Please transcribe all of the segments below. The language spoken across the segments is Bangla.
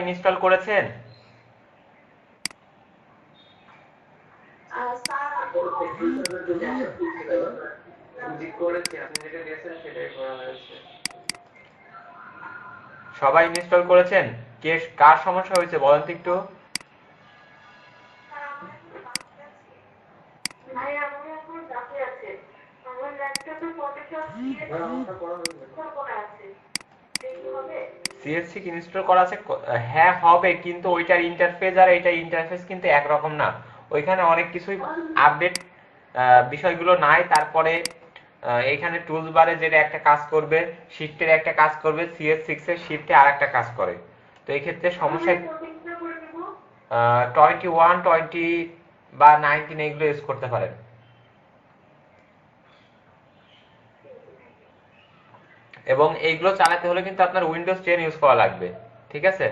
ইনস্টল করেছেন? সবাই ইনস্টল করেছেন? কে কার সমস্যা হয়েছে বলেন তো একটু। সিএসসি ইনস্টল করা আছে, হ্যাঁ হবে, কিন্তু ওইটার ইন্টারফেস আর এইটার ইন্টারফেস কিন্তু একরকম না। ওইখানে অনেক কিছুই আপডেট বিষয়গুলো নাই। তারপরে এইখানে টুলস বারে যেটা একটা কাজ করবে, শিফটের একটা কাজ করবে, CS6 এর শিফটে আর একটা কাজ করে। তো এই ক্ষেত্রে সমস্যা 21, 20 বা 19 এইগুলো ইউজ করতে পারেন। এবং এইগুলো চালাতে হলে কিন্তু আপনার উইন্ডোজ 10 ইউজ করা লাগবে, ঠিক আছে?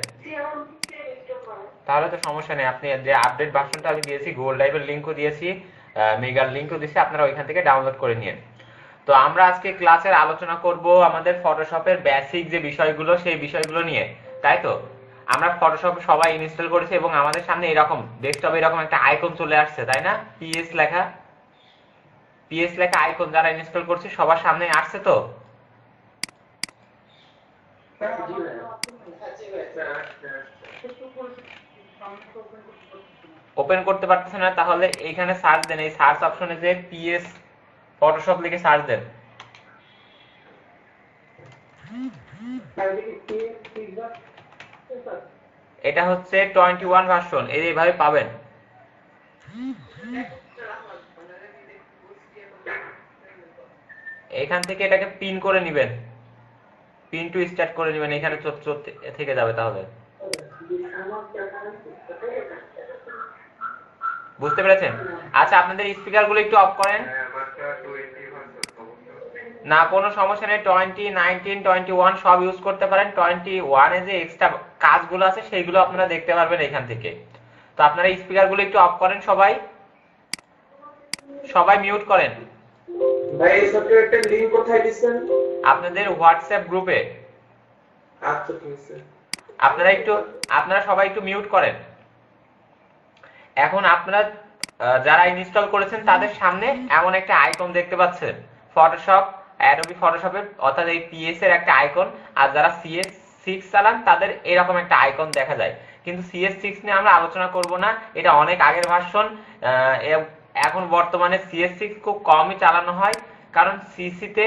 তাহলে তো সমস্যা নেই। আপনি যে আপডেট ভার্সনটা আমি দিয়েছি, গুগল ড্রাইভের লিঙ্কও দিয়েছি, মেগার লিঙ্কও দিয়েছি, আপনারা ওইখান থেকে ডাউনলোড করে নিন। তো আমরা আজকে ক্লাসের আলোচনা করব আমাদের ফটোশপের বেসিক যে বিষয়গুলো, সেই বিষয়গুলো নিয়ে, তাই তো? আমরা ফটোশপ সবাই ইনস্টল করেছি এবং আমাদের সামনে এরকম ডেস্কটপে এরকম একটা আইকন চলে আসছে, তাই না? পিএস লেখা আইকন যারা ইনস্টল করছে সবার সামনে আসছে তো? ওপেন করতে পারতেছে না? তাহলে এইখানে সার্চ দেন, এই সার্চ অপশনে যে পিএস ফটোশপ লিখে সার্চ দেন। এটা হচ্ছে 21 ভার্সন, এইভাবে পাবেন। এখান থেকে এটাকে পিন করে নেবেন, পিন টু স্টার্ট করে নেবেন, এখানে থেকে যাবে। তাহলে বুঝতে পেরেছেন? আচ্ছা, আপনাদের স্পিকারগুলো একটু অফ করেন। না, কোনো সমস্যা নেই। 20, 19, 21 সব ইউজ করতে পারেন। 21 এ যে এক্সট্রা কাজগুলো আছে সেইগুলো আপনারা দেখতে পারবেন এখান থেকে। তো আপনারা স্পিকারগুলো একটু অফ করেন, সবাই মিউট করেন। ভাই এই সফটওয়্যারটার লিংক কোথায় দিবেন? আপনাদের হোয়াটসঅ্যাপ গ্রুপে। আচ্ছা ঠিক আছে। আপনারা সবাই একটু মিউট করেন। এখন আপনারা যারা ইনস্টল করেছেন তাদের সামনে এমন একটা আইকন দেখতে পাচ্ছেন, ফটোশপ, অ্যাডোবি ফটোশপের, অর্থাৎ এই পিএস এর একটা আইকন। আর যারা CS6 চালান তাদের এরকম একটা আইকন দেখা যায়। কিন্তু CS6 নিয়ে আমরা আলোচনা করব না, এটা অনেক আগের ভার্সন। এখন বর্তমানে CS6 খুব কমই চালানো হয়, কারণ সিসিতে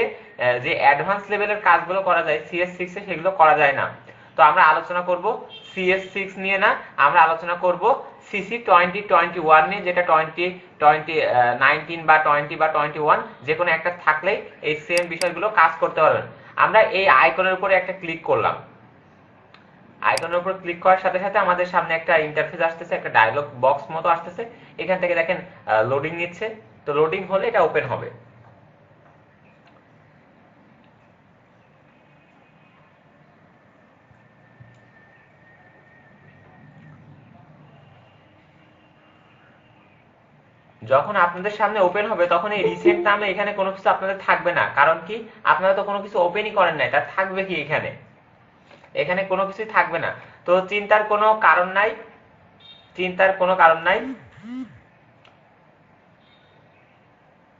যে অ্যাডভান্স লেভেলের কাজগুলো করা যায় CS6 এ সেগুলো করা যায় না। তো আমরা আলোচনা করব CS6 নিয়ে না, আমরা আলোচনা করব CC 2021 নিয়ে, যেটা 19 বা 20 বা 21 যে কোনো একটা থাকলেই এই সেম বিষয়গুলো কাজ করতে পারবেন। আমরা এই আইকনের উপরে একটা ক্লিক করলাম, আইকনের উপর ক্লিক করার সাথে সাথে আমাদের সামনে একটা ইন্টারফেস আসতেছে, একটা ডায়লগ বক্স মতো আসতেছে। এখান থেকে দেখেন লোডিং নিচ্ছে। তো লোডিং হলে এটা ওপেন হবে। যখন আপনাদের সামনে ওপেন হবে তখন এই রিসেন্ট নামে এখানে কোনো কিছু আপনাদের থাকবে না। কারণ কি, আপনারা তো কোনো কিছু ওপেনই করেন নাই, তার থাকবে কি এখানে? এখানে কোনো কিছুই থাকবে না। তো চিন্তার কোনো কারণ নাই।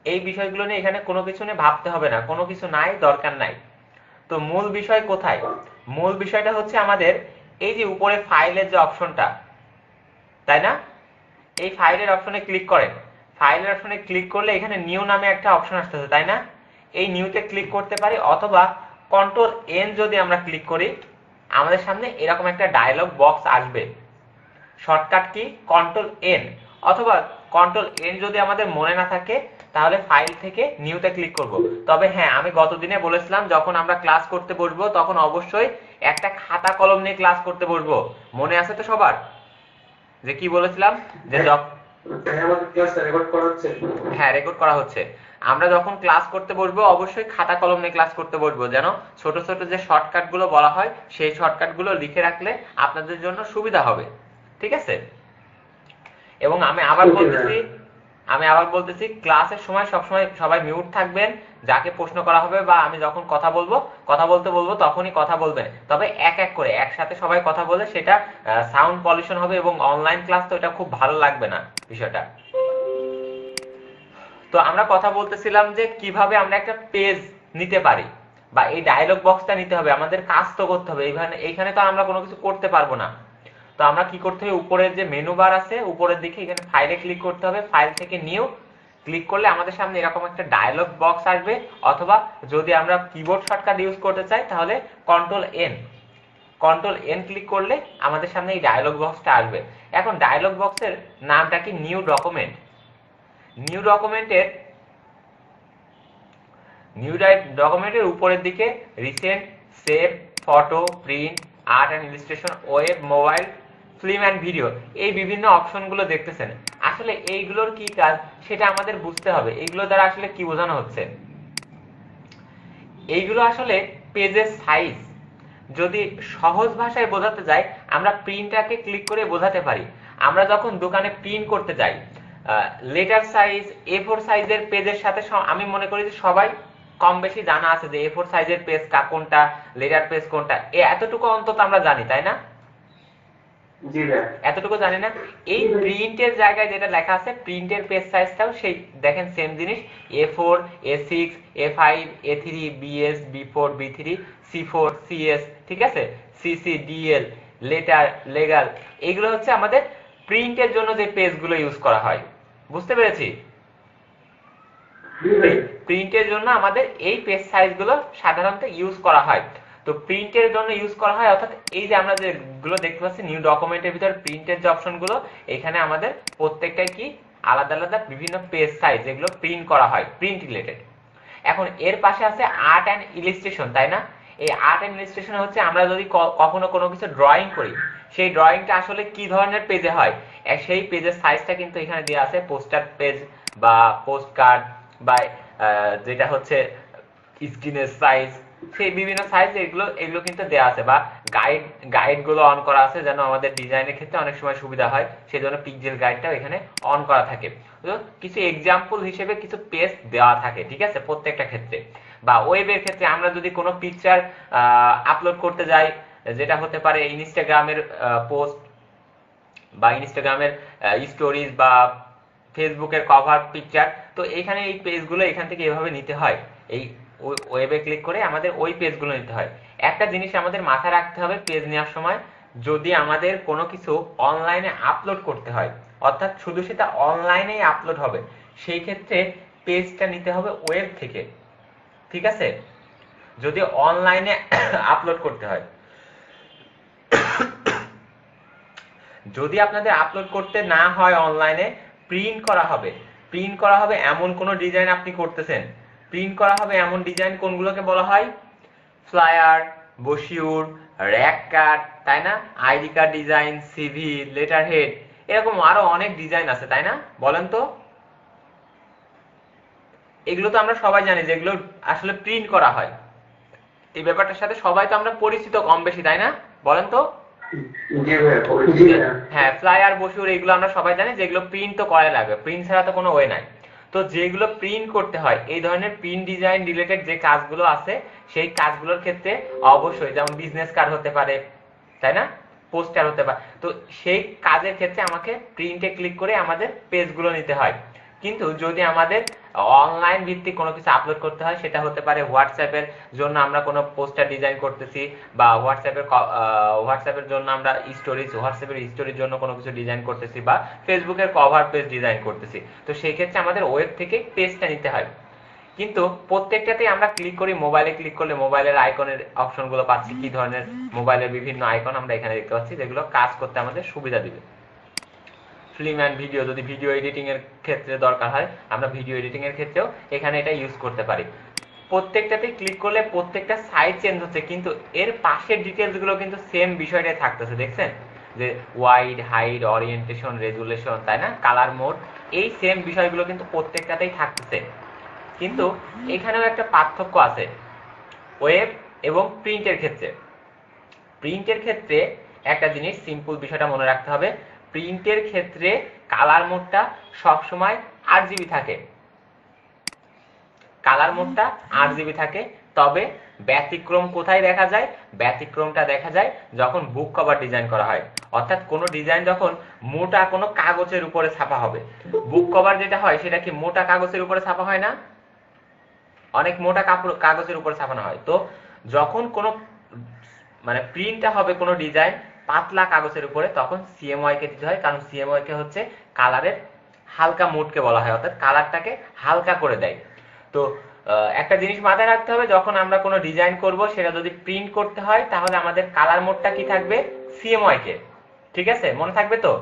এই বিষয়গুলো নিয়ে এখানে কোনো কিছু নিয়ে ভাবতে হবে না, কোনো কিছু নাই, দরকার নাই। তো মূল বিষয় কোথায়? মূল বিষয়টা হচ্ছে আমাদের এই যে উপরে ফাইলের যে অপশনটা, তাই না? এই ফাইলের অপশনে ক্লিক করেন। ফাইলের অপশনে ক্লিক করলে এখানে নিউ নামে একটা অপশন আসতেছে, তাই না? এই নিউতে ক্লিক করতে পারি, অথবা কন্ট্রোল এন যদি আমরা ক্লিক করি আমাদের সামনে এরকম একটা ডায়লগ বক্স আসবে। Shortcut key? Control N. অথবা কন্ট্রোল এন যদি আমাদের মনে না থাকে তাহলে ফাইল থেকে নিউতে ক্লিক করব। তবে হ্যাঁ, আমি গতদিনে বলেছিলাম যখন আমরা ক্লাস করতে বসবো তখন অবশ্যই একটা খাতা কলম নিয়ে ক্লাস করতে বসবো। মনে আছে তো সবার যে কি বলেছিলাম? যে হ্যাঁ, রেকর্ড করা হচ্ছে। আমরা যখন ক্লাস করতে বসবো অবশ্যই খাতা কলম নিয়ে ক্লাস করতে বসবো, যেন ছোট ছোট যে শর্টকাট গুলো বলা হয় সেই শর্টকাট গুলো লিখে রাখলে আপনাদের জন্য সুবিধা হবে, ঠিক আছে? এবং আমি আবার বলতেছি, আমি আবার বলতেছি, ক্লাসের সময় সবসময় সবাই মিউট থাকবেন। যাকে প্রশ্ন করা হবে বা আমি যখন কথা বলতে বলবো তখনই কথা বলবেন। তবে এক এক করে একসাথে সবাই কথা বলে সেটা সাউন্ড পলিউশন হবে এবং অনলাইন ক্লাস তো এটা খুব ভালো লাগবে না বিষয়টা। তো আমরা কথা বলতেছিলাম যে কিভাবে আমরা একটা পেজ নিতে পারি বা এই ডায়লগ বক্সটা নিতে হবে, আমাদের কাজ তো করতে হবে। এইখানে তো আমরা কোনো কিছু করতে পারবো না। তো আমরা কি করতে হবে, উপরের যে মেনু বার আছে উপরের দিকে এখানে ফাইলে ক্লিক করতে হবে। ফাইল থেকে নিউ ক্লিক করলে আমাদের সামনে এরকম একটা ডায়লগ বক্স আসবে, অথবা যদি আমরা কিবোর্ড শর্টকাট ইউজ করতে চাই তাহলে কন্ট্রোল এন ক্লিক করলে আমাদের সামনে এই ডায়লগ বক্সটা আসবে। এখন ডায়লগ বক্সের নামটা কি, নিউ ডকুমেন্ট। নিউ ডকুমেন্টের উপরের দিকে recent, save, photo, print, art and illustration, web, mobile, film and video, এই বিভিন্ন অপশনগুলো দেখতেছেন। আসলে এইগুলোর কি কাজ সেটা আমাদের বুঝতে হবে। এইগুলো দ্বারা আসলে কি বোঝানো হচ্ছে, এইগুলো আসলে পেজের সাইজ। যদি সহজ ভাষায় বোঝাতে যাই, আমরা প্রিন্টটাকে ক্লিক করে বোঝাতে পারি। আমরা যখন দোকানে প্রিন্ট করতে যাই, লেটার সাইজ A4 সাইজের পেজের সাথে আমি মনে করি যে সবাই কম বেশি জানা আছে যে A4 সাইজের পেজ কোনটা, লেটার পেজ কোনটা, এতটুকু অন্তত আমরা জানি, তাই না? জি ভাই। এতটুকু জানি না। এই প্রিন্টের জায়গায় যেটা লেখা আছে, প্রিন্টের পেজ সাইজটাও সেই দেখেন সেম জিনিস, A4, A6, A5, A3, BS, B4, B3, C4, CS, ঠিক আছে, CC, DL, লেটার, লেগাল, এগুলো হচ্ছে আমাদের প্রিন্টের জন্য যে পেজগুলো ইউজ করা হয়। বুঝতে পেরেছি? প্রিন্টের জন্য আমাদের এই পেজ সাইজগুলো সাধারণত ইউজ করা হয়। তো প্রিন্টের জন্য ইউজ করা হয়, অর্থাৎ এই যে আমরা যেগুলো দেখতে পাচ্ছি নিউ ডকুমেন্টের ভিতর প্রিন্টের যে অপশনগুলো, এখানে আমাদের প্রত্যেকটাই কি আলাদা আলাদা বিভিন্ন পেজ সাইজ যেগুলো প্রিন্ট করা হয়, প্রিন্ট রিলেটেড। এখন এর পাশে আছে আর্ট অ্যান্ড ইলাস্ট্রেশন, তাই না? এই আর্ট অ্যান্ড ইলাস্ট্রেশন হচ্ছে আমরা যদি কখনো কোনো কিছু ড্রয়িং করি, সেই ড্রয়িংটা আসলে কি ধরনের পেজে হয়, সেই পেজের সাইজটা কিন্তু এখানে দেওয়া আছে। পোস্টার পেজ বা পোস্ট কার্ড বা যেটা হচ্ছে স্ক্রিনের সাইজ, সেই বিভিন্ন সাইজ এগুলো কিন্তু দেওয়া আছে, বা গাইড গুলো অন করা আছে যেন আমাদের ডিজাইনের ক্ষেত্রে অনেক সময় সুবিধা হয়, সেই জন্য পিক্সেল গাইডটাও এখানে অন করা থাকে। তো কিছু এক্সাম্পল হিসেবে কিছু পেজ দেওয়া থাকে, ঠিক আছে, প্রত্যেকটা ক্ষেত্রে। বা ওয়েবের ক্ষেত্রে আমরা যদি কোনো পিকচার আপলোড করতে যাই, যেটা হতে পারে ইনস্টাগ্রামের পোস্ট বা ইনস্টাগ্রামের স্টোরিজ বা ফেসবুকের কভার পিকচার, তো এখানে এই পেজগুলো এখান থেকে এভাবে নিতে হয়। এই ওয়েবে ক্লিক করে আমাদের ওই পেজগুলো নিতে হয়। একটা জিনিস আমাদের মাথায় রাখতে হবে পেজ নেওয়ার সময়, যদি আমাদের কোনো কিছু অনলাইনে আপলোড করতে হয়, অর্থাৎ শুধু সেটা অনলাইনেই আপলোড হবে, সেই ক্ষেত্রে পেজটা নিতে হবে ওয়েব থেকে, ঠিক আছে? যদি অনলাইনে আপলোড করতে হয়, যদি আপনাদের আপলোড করতে না হয় অনলাইনে, প্রিন্ট করা হবে এমন কোন ডিজাইন আপনি করতেছেন, প্রিন্ট করা হবে এমন ডিজাইন কোনগুলোকে বলা হয়, ফ্লায়ার, ব্রোশিউর, র‍্যাক কার্ড, তাই না, ID card design, CV, letter head, এরকম আরো অনেক ডিজাইন আছে, তাই না? বলেন তো। এগুলো তো আমরা সবাই জানি যেগুলো আসলে প্রিন্ট করা হয়। এই ব্যাপারটার সাথে সবাই তো আমরা পরিচিত কম বেশি, তাই না? বলেন তো। হ্যাঁ, ফ্লায়ার, ব্রোশিউর, এগুলো আমরা সবাই জানি যেগুলো প্রিন্ট তো করা লাগবে, প্রিন্ট ছাড়া তো কোনো ওয়ে নাই। তো যেগুলো প্রিন্ট করতে হয়, এই ধরনের প্রিন্ট ডিজাইন রিলেটেড যে কাজগুলো আছে, সেই কাজগুলোর ক্ষেত্রে অবশ্যই, যেমন বিজনেস কার্ড হতে পারে, তাই না, পোস্টার হতে পারে, তো সেই কাজের ক্ষেত্রে আমাকে প্রিন্টে ক্লিক করে আমাদের পেজগুলো নিতে হয়। কিন্তু যদি আমাদের অনলাইন ভিত্তিক কোনো কিছু আপলোড করতে হয়, সেটা হতে পারে হোয়াটসঅ্যাপের জন্য আমরা কোনো পোস্টার ডিজাইন করতেছি, বা হোয়াটসঅ্যাপের জন্য আমরা হোয়াটসঅ্যাপের স্টোরির জন্য কোনো কিছু ডিজাইন করতেছি, বা ফেসবুকের কভার পেজ ডিজাইন করতেছি, তো সেই ক্ষেত্রে আমাদের ওয়েব থেকে পেজটা নিতে হয়। কিন্তু প্রত্যেকটাতেই আমরা ক্লিক করি, মোবাইলে ক্লিক করলে মোবাইলের আইকনের অপশনগুলো পাচ্ছি, কি ধরনের মোবাইলের বিভিন্ন আইকন আমরা এখানে দেখতে পাচ্ছি, যেগুলো কাজ করতে আমাদের সুবিধা দিবে। ফিল্ম অ্যান্ড ভিডিও, যদি ভিডিও এডিটিং এর ক্ষেত্রে দরকার হয়, আমরা ভিডিও এডিটিং এর ক্ষেত্রেও এখানে এটা ইউজ করতে পারি। প্রত্যেকটাতে ক্লিক করলে প্রত্যেকটা সাইজ চেঞ্জ হচ্ছে, কিন্তু এর পাশের ডিটেলস গুলো কিন্তু সেম বিষয়টাই থাকতেছে, দেখছেন, যে ওয়াইড, হাইট, ওরিয়েন্টেশন, রেজুলেশন, তাই না, কালার মোড, এই সেম বিষয়গুলো কিন্তু প্রত্যেকটাতেই থাকতেছে। কিন্তু এখানেও একটা পার্থক্য আছে ওয়েব এবং প্রিন্টের ক্ষেত্রে। প্রিন্টের ক্ষেত্রে একটা জিনিস, সিম্পল বিষয়টা মনে রাখতে হবে, প্রিন্টের ক্ষেত্রে কালার মোডটা সবসময় 8 জিবি থাকে, কালার মোডটা 8 জিবি থাকে। তবে ব্যতিক্রম কোথায় দেখা যায়? ব্যতিক্রমটা দেখা যায় যখন বুক কভার ডিজাইন করা হয়, অর্থাৎ কোনো ডিজাইন যখন মোটা কোনো কাগজের উপরে ছাপা হবে। বুক কভার যেটা হয় সেটা কি মোটা কাগজের উপরে ছাপা হয় না? অনেক মোটা কাগজের উপরে ছাপানো হয়। তো যখন কোনো মানে প্রিন্টটা হবে কোনো ডিজাইন পাতলা কাগজের উপরে, তখন সিএমওয়াই কে দিতে হয়, কারণ সিএমওয়াই কে হচ্ছে কালারের হালকা মোডকে বলা হয়, অর্থাৎ কালারটাকে হালকা করে দেয়। তো একটা জিনিস মাথায় রাখতে হবে, যখন আমরা কোনো ডিজাইন করব সেটা যদি প্রিন্ট করতে হয় তাহলে আমাদের কালার মোডটা কি থাকবে? সিএমওয়াই কে। ঠিক আছে, মনে থাকবে তো?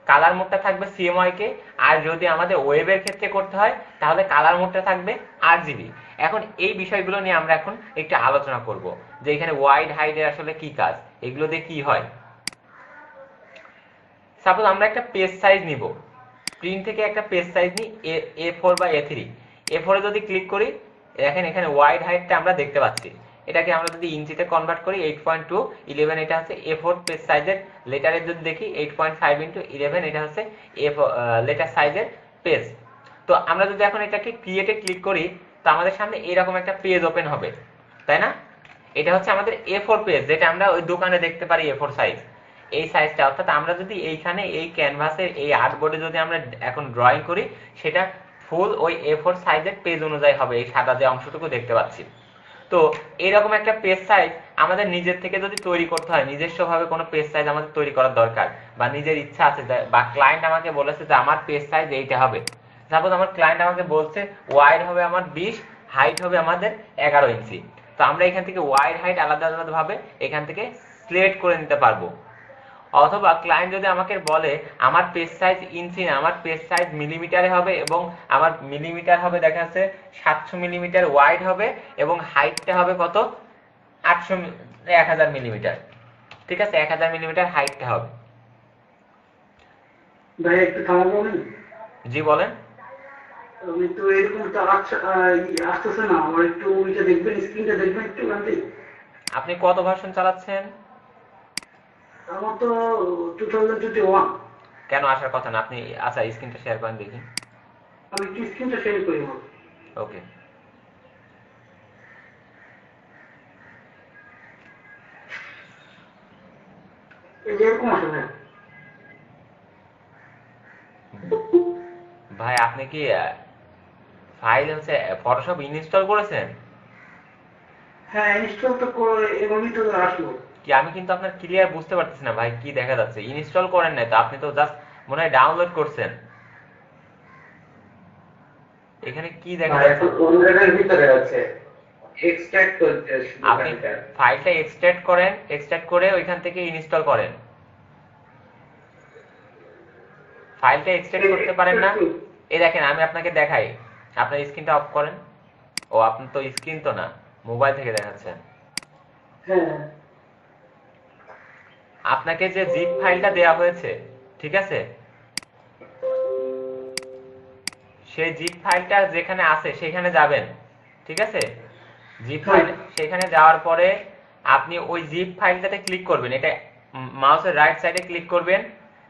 কালার মোডটা থাকবে সিএমওয়াই কে। আর যদি আমাদের ওয়েবের ক্ষেত্রে করতে হয় তাহলে কালার মোডটা থাকবে 8 জিবি। এখন এই বিষয়গুলো নিয়ে আমরা এখন একটু আলোচনা করব যে এখানে ওয়াইড হাইটের আসলে কি কাজ, এগুলো দিয়ে কি হয়। সাপোজ আমরা একটা পেজ সাইজ নিব, প্রিন্ট থেকে একটা পেজ সাইজ নিই A4 বা A3। A4 এ যদি ক্লিক করি, দেখেন এখানে ওয়াইড হাইটটা আমরা দেখতে পাচ্ছি। এটাকে আমরা যদি ইঞ্চিতে কনভার্ট করি 8.2 11, এটা হচ্ছে A4 পেজ সাইজের। লেটারের যদি দেখি 8.5 × 11, এটা হচ্ছে লেটার সাইজের পেজ। তো আমরা যদি এখন এটাকে ক্রিয়েটে ক্লিক করি তো আমাদের সামনে এরকম একটা পেজ ওপেন হবে, তাই না? এটা হচ্ছে আমাদের A4 পেজ, যেটা আমরা ওই দোকানে দেখতে পারি A4 সাইজ। এই সাইজটা, অর্থাৎ আমরা যদি এইখানে এই ক্যানভাসের এই আর্টবোর্ডে যদি আমরা এখন ড্রয়িং করি সেটা ফুল ওই A4 সাইজের পেজ অনুযায়ী হবে, এই সাদা যে অংশটুকু দেখতে পাচ্ছি। তো এরকম একটা পেজ সাইজ আমাদের নিজের থেকে যদি তৈরি করতে হয়, নিজস্বভাবে কোনো পেজ সাইজ আমাদের তৈরি করার দরকার, বা নিজের ইচ্ছা আছে বা ক্লায়েন্ট আমাকে বলেছে যে আমার পেজ সাইজ এইটা হবে। সাপোজ আমার ক্লায়েন্ট আমাকে বলছে ওয়াইড হবে আমার 20, হাইট হবে আমাদের 11 ইঞ্চি। তো আমরা এখান থেকে ওয়াইড হাইট আলাদা আলাদা ভাবে এখান থেকে সিলেক্ট করে নিতে পারবো। অথবা ক্লায়েন্ট যদি আমাকে বলে আমার পেজ সাইজ ইঞ্চি না, আমার পেজ সাইজ মিলিমিটারে হবে, এবং আমার মিলিমিটার হবে দেখা যাচ্ছে 700 মিলিমিটার ওয়াইড হবে, এবং হাইটটা হবে কত? 1000 মিলিমিটার। ঠিক আছে, 1000 মিলিমিটার হাইটটা হবে। ভাই একটু থামাবেন? জি বলেন। আমি তো এরকম তো আসতেছে না, আমার একটু ওইটা দেখবেন, স্ক্রিনটা দেখবেন একটু গান্ধী। আপনি কত ভার্সন চালাচ্ছেন? আমার তো 2021। কেন আসার কথা না? আপনি আচ্ছা স্ক্রিনটা শেয়ার করেন দেখি। আমি একটু স্ক্রিনটা শেয়ার করি। ওকে, এই যে এরকম আসে ভাই। ভাই আপনি কি ফাইল হচ্ছে ফটোশপ ইনস্টল করেছেন? হ্যাঁ, ইনস্টল তো করে এমনই তো আসলো। কি আমি কিন্তু আপনার ক্লিয়ার বুঝতে পারতেছি না ভাই, কি দেখা যাচ্ছে? ইনস্টল করেন নাই তো, আপনি তো জাস্ট মনে হয় ডাউনলোড করছেন। এখানে কি দেখা যাচ্ছে? কোন জায়গার ভিতরে আছে এক্সট্রাক্ট করতে, আপনি ফাইলটা এক্সট্রাক্ট করেন, এক্সট্রাক্ট করে ওইখান থেকে ইনস্টল করেন। ফাইলটা এক্সট্রাক্ট করতে পারেন না? এই দেখেন আমি আপনাকে দেখাই, আপনার স্ক্রিনটা অফ করেন। ও আপনি তো স্ক্রিন তো না, মোবাইল থেকে দেখাচ্ছেন। হ্যাঁ, আপনাকে যে জিপ ফাইলটা দেয়া হয়েছে, ঠিক আছে, সেই জিপ ফাইলটা যেখানে আছে সেখানে যাবেন। ঠিক আছে, জিপ ফাইল সেখানে যাওয়ার পরে আপনি ওই জিপ ফাইলটাতে ক্লিক করবেন। এটা মাউসের রাইট সাইডে ক্লিক করবেন,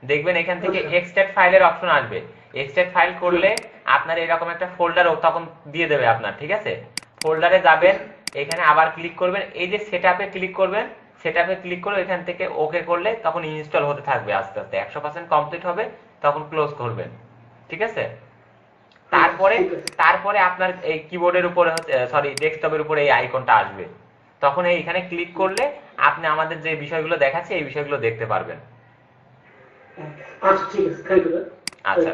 দেখবেন এখান থেকে এক্সট্রাক্ট ফাইলের অপশন আসবে। এক্সট্রাক্ট ফাইল করলে আপনার এরকম একটা ফোল্ডার তখন দিয়ে দেবে আপনার। ঠিক আছে, ফোল্ডারে যাবেন, এখানে আবার ক্লিক করবেন, এই যে সেটআপে ক্লিক করবেন। সেটআপে ক্লিক করে এখান থেকে ওকে করলে তখন ইনস্টল হতে থাকবে আস্তে আস্তে, 100% কমপ্লিট হবে, তখন ক্লোজ করবেন। ঠিক আছে, তারপরে আপনার এই কিবোর্ডের উপরে সরি ডেস্কটপের উপরে এই আইকনটা আসবে, তখন এইখানে ক্লিক করলে আপনি আমাদের যে বিষয়গুলো দেখাচ্ছি এই বিষয়গুলো দেখতে পারবেন। আচ্ছা ঠিক আছে, থ্যাংক ইউ। আচ্ছা,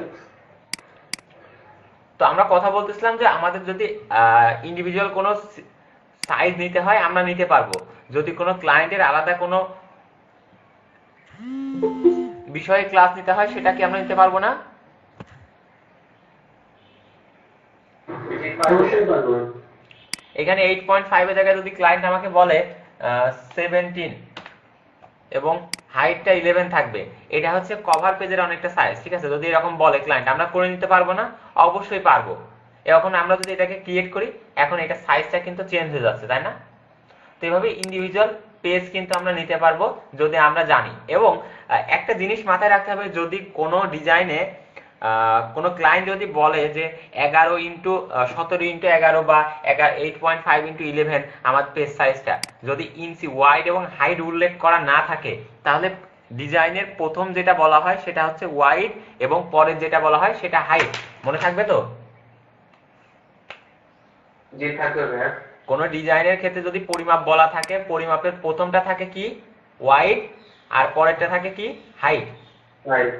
তো আমরা কথা বলতেছিলাম যে আমাদের যদি ইন্ডিভিজুয়াল কোনো সাইজ নিতে হয় আমরা নিতে পারবো, যদি কোনো ক্লায়েন্টের আলাদা কোনো বিষয়ে ক্লাস নিতে হয় সেটা কি আমরা নিতে পারবো না? এখানে 8.5 এর জায়গায় যদি ক্লায়েন্ট আমাকে বলে 17 এবং হাইটটা 11 থাকবে, এটা হচ্ছে কভার পেজের অনেকটা সাইজ। ঠিক আছে, যদি এরকম বলে ক্লায়েন্ট, আমরা করে নিতে পারবো না? অবশ্যই পারবো। এখন আমরা যদি এটাকে ক্রিয়েট করি, এখন এটা সাইজটা কিন্তু চেঞ্জ হয়ে যাচ্ছে, তাই না? তো এইভাবে ইন্ডিভিজুয়াল পেজ কিন্তু আমরা নিতে পারবো যদি আমরা জানি। এবং একটা জিনিস মাথায় রাখতে হবে, যদি কোনো ডিজাইনে কোনো ক্লায়েন্ট যদি বলে যে 11x17x11 বা 8.5x11 আমার পেজ সাইজটা, যদি ইঞ্চি ওয়াইড এবং হাইট উল্লেখ করা না থাকে, তাহলে ডিজাইনের প্রথম যেটা বলা হয় সেটা হচ্ছে ওয়াইড এবং পরের যেটা বলা হয় সেটা হাইট। মনে থাকবে তো? জি থাকবে ভাইয়া। কোন ডিজাইনের ক্ষেত্রে যদি পরিমাপ বলা থাকে, পরিমাপের প্রথমটা থাকে কি ওয়াইড আর পরেরটা থাকে কি হাইট। রাইট।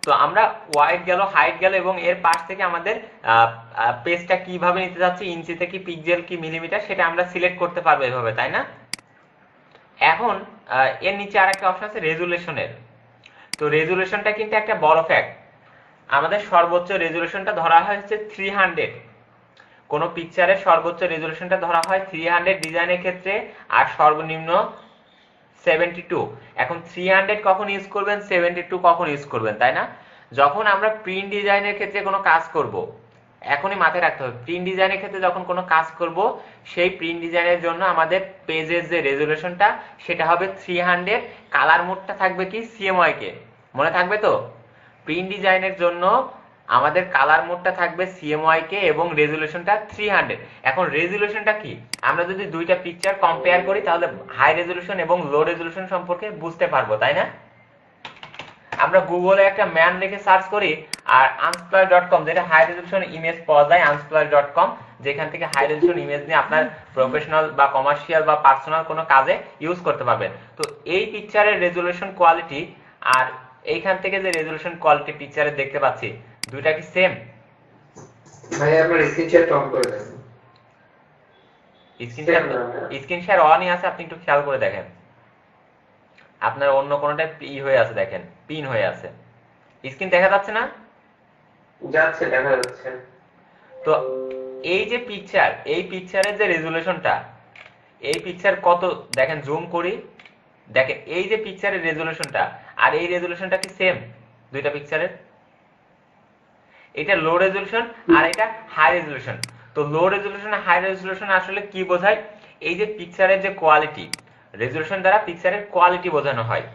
তো আমরা ওয়াইড গেল, হাইট গেল এবং এর পাশ থেকে আমাদের পেজটা কিভাবে নিতে যাচ্ছে, ইঞ্চিতে কি পিক্সেল কি মিলিমিটার, সেটা আমরা সিলেক্ট করতে পারবো এভাবে, তাই না? এখন এর নিচে আরেকটা অপশন আছে রেজুলেশনের। তো রেজুলেশনটা কিন্তু একটা বড় ফ্যাক্ট। আমাদের সর্বোচ্চ রেজুলেশনটা ধরা হয়েছে 300। কোন পিকচারের সর্বোচ্চ রেজুলেশনটা ধরা হয় 300 ডিজাইনের ক্ষেত্রে, আর সর্বনিম্ন 72। এখন 300 কখন ইউজ করবেন, 72 কখন ইউজ করবেন, তাই না? যখন আমরা প্রিন্ট ডিজাইনের ক্ষেত্রে কোনো কাজ করব, এখনই মাথায় রাখতে হবে, প্রিন্ট ডিজাইনের ক্ষেত্রে যখন কোনো কাজ করব, সেই প্রিন্ট ডিজাইনের জন্য আমাদের পেজের যে রেজুলেশনটা সেটা হবে 300। কালার মোডটা থাকবে কি CMYK, মনে থাকবে তো? প্রিন্ট ডিজাইনের জন্য আমাদের কালার মোডটা থাকবে CMYK এবং রেজুলেশনটা 300। এখন রেজুলেশনটা কি, আমরা যদি দুইটা পিকচার কম্পেয়ার করি তাহলে হাই রেজুলেশন এবং লো রেজুলেশন সম্পর্কে বুঝতে পারবো, তাই না? আমরা গুগলে একটা ম্যান লিখে সার্চ করি আর unsplash.com, যেটা হাই রেজুলেশন ইমেজ পাওয়া যায় unsplash.com, যেখান থেকে হাই রেজুলেশন ইমেজ নিয়ে আপনার প্রফেশনাল বা কমার্শিয়াল বা পার্সোনাল কোনো কাজে ইউজ করতে পারবেন। তো এই পিকচারের রেজুলেশন কোয়ালিটি আর এইখান থেকে যে রেজুলেশন কোয়ালিটি পিকচারে দেখতে পাচ্ছি, দুইটা কি সেম? ভাই আপনার স্ক্রিন শেয়ার অন করে দেন। স্ক্রিন শেয়ার অনই আছে, আপনি একটু খেয়াল করে দেখেন। আপনার অন্য কোনটা হয়ে আছে, দেখেন পিন হয়ে আছে। স্ক্রিন দেখা যাচ্ছে না? যাচ্ছে, দেখা যাচ্ছে। তো এই যে পিকচার, এই পিকচারের যে রেজুলেশনটা, এই পিকচার কত দেখেন, জুম করি, দেখেন এই যে পিকচারের রেজুলেশনটা আর এই রেজুলেশনটা কি সেম দুইটা পিকচারের? এটা লো রেজুলেশন আর এটা হাই রেজুলেশন। তো লো রেজুলেশন আর হাই রেজুলেশন আসলে কি বোঝায়? এই যে পিকচারের যে কোয়ালিটি, রেজুলেশন দ্বারা পিকচারের কোয়ালিটি বোঝানো হয়।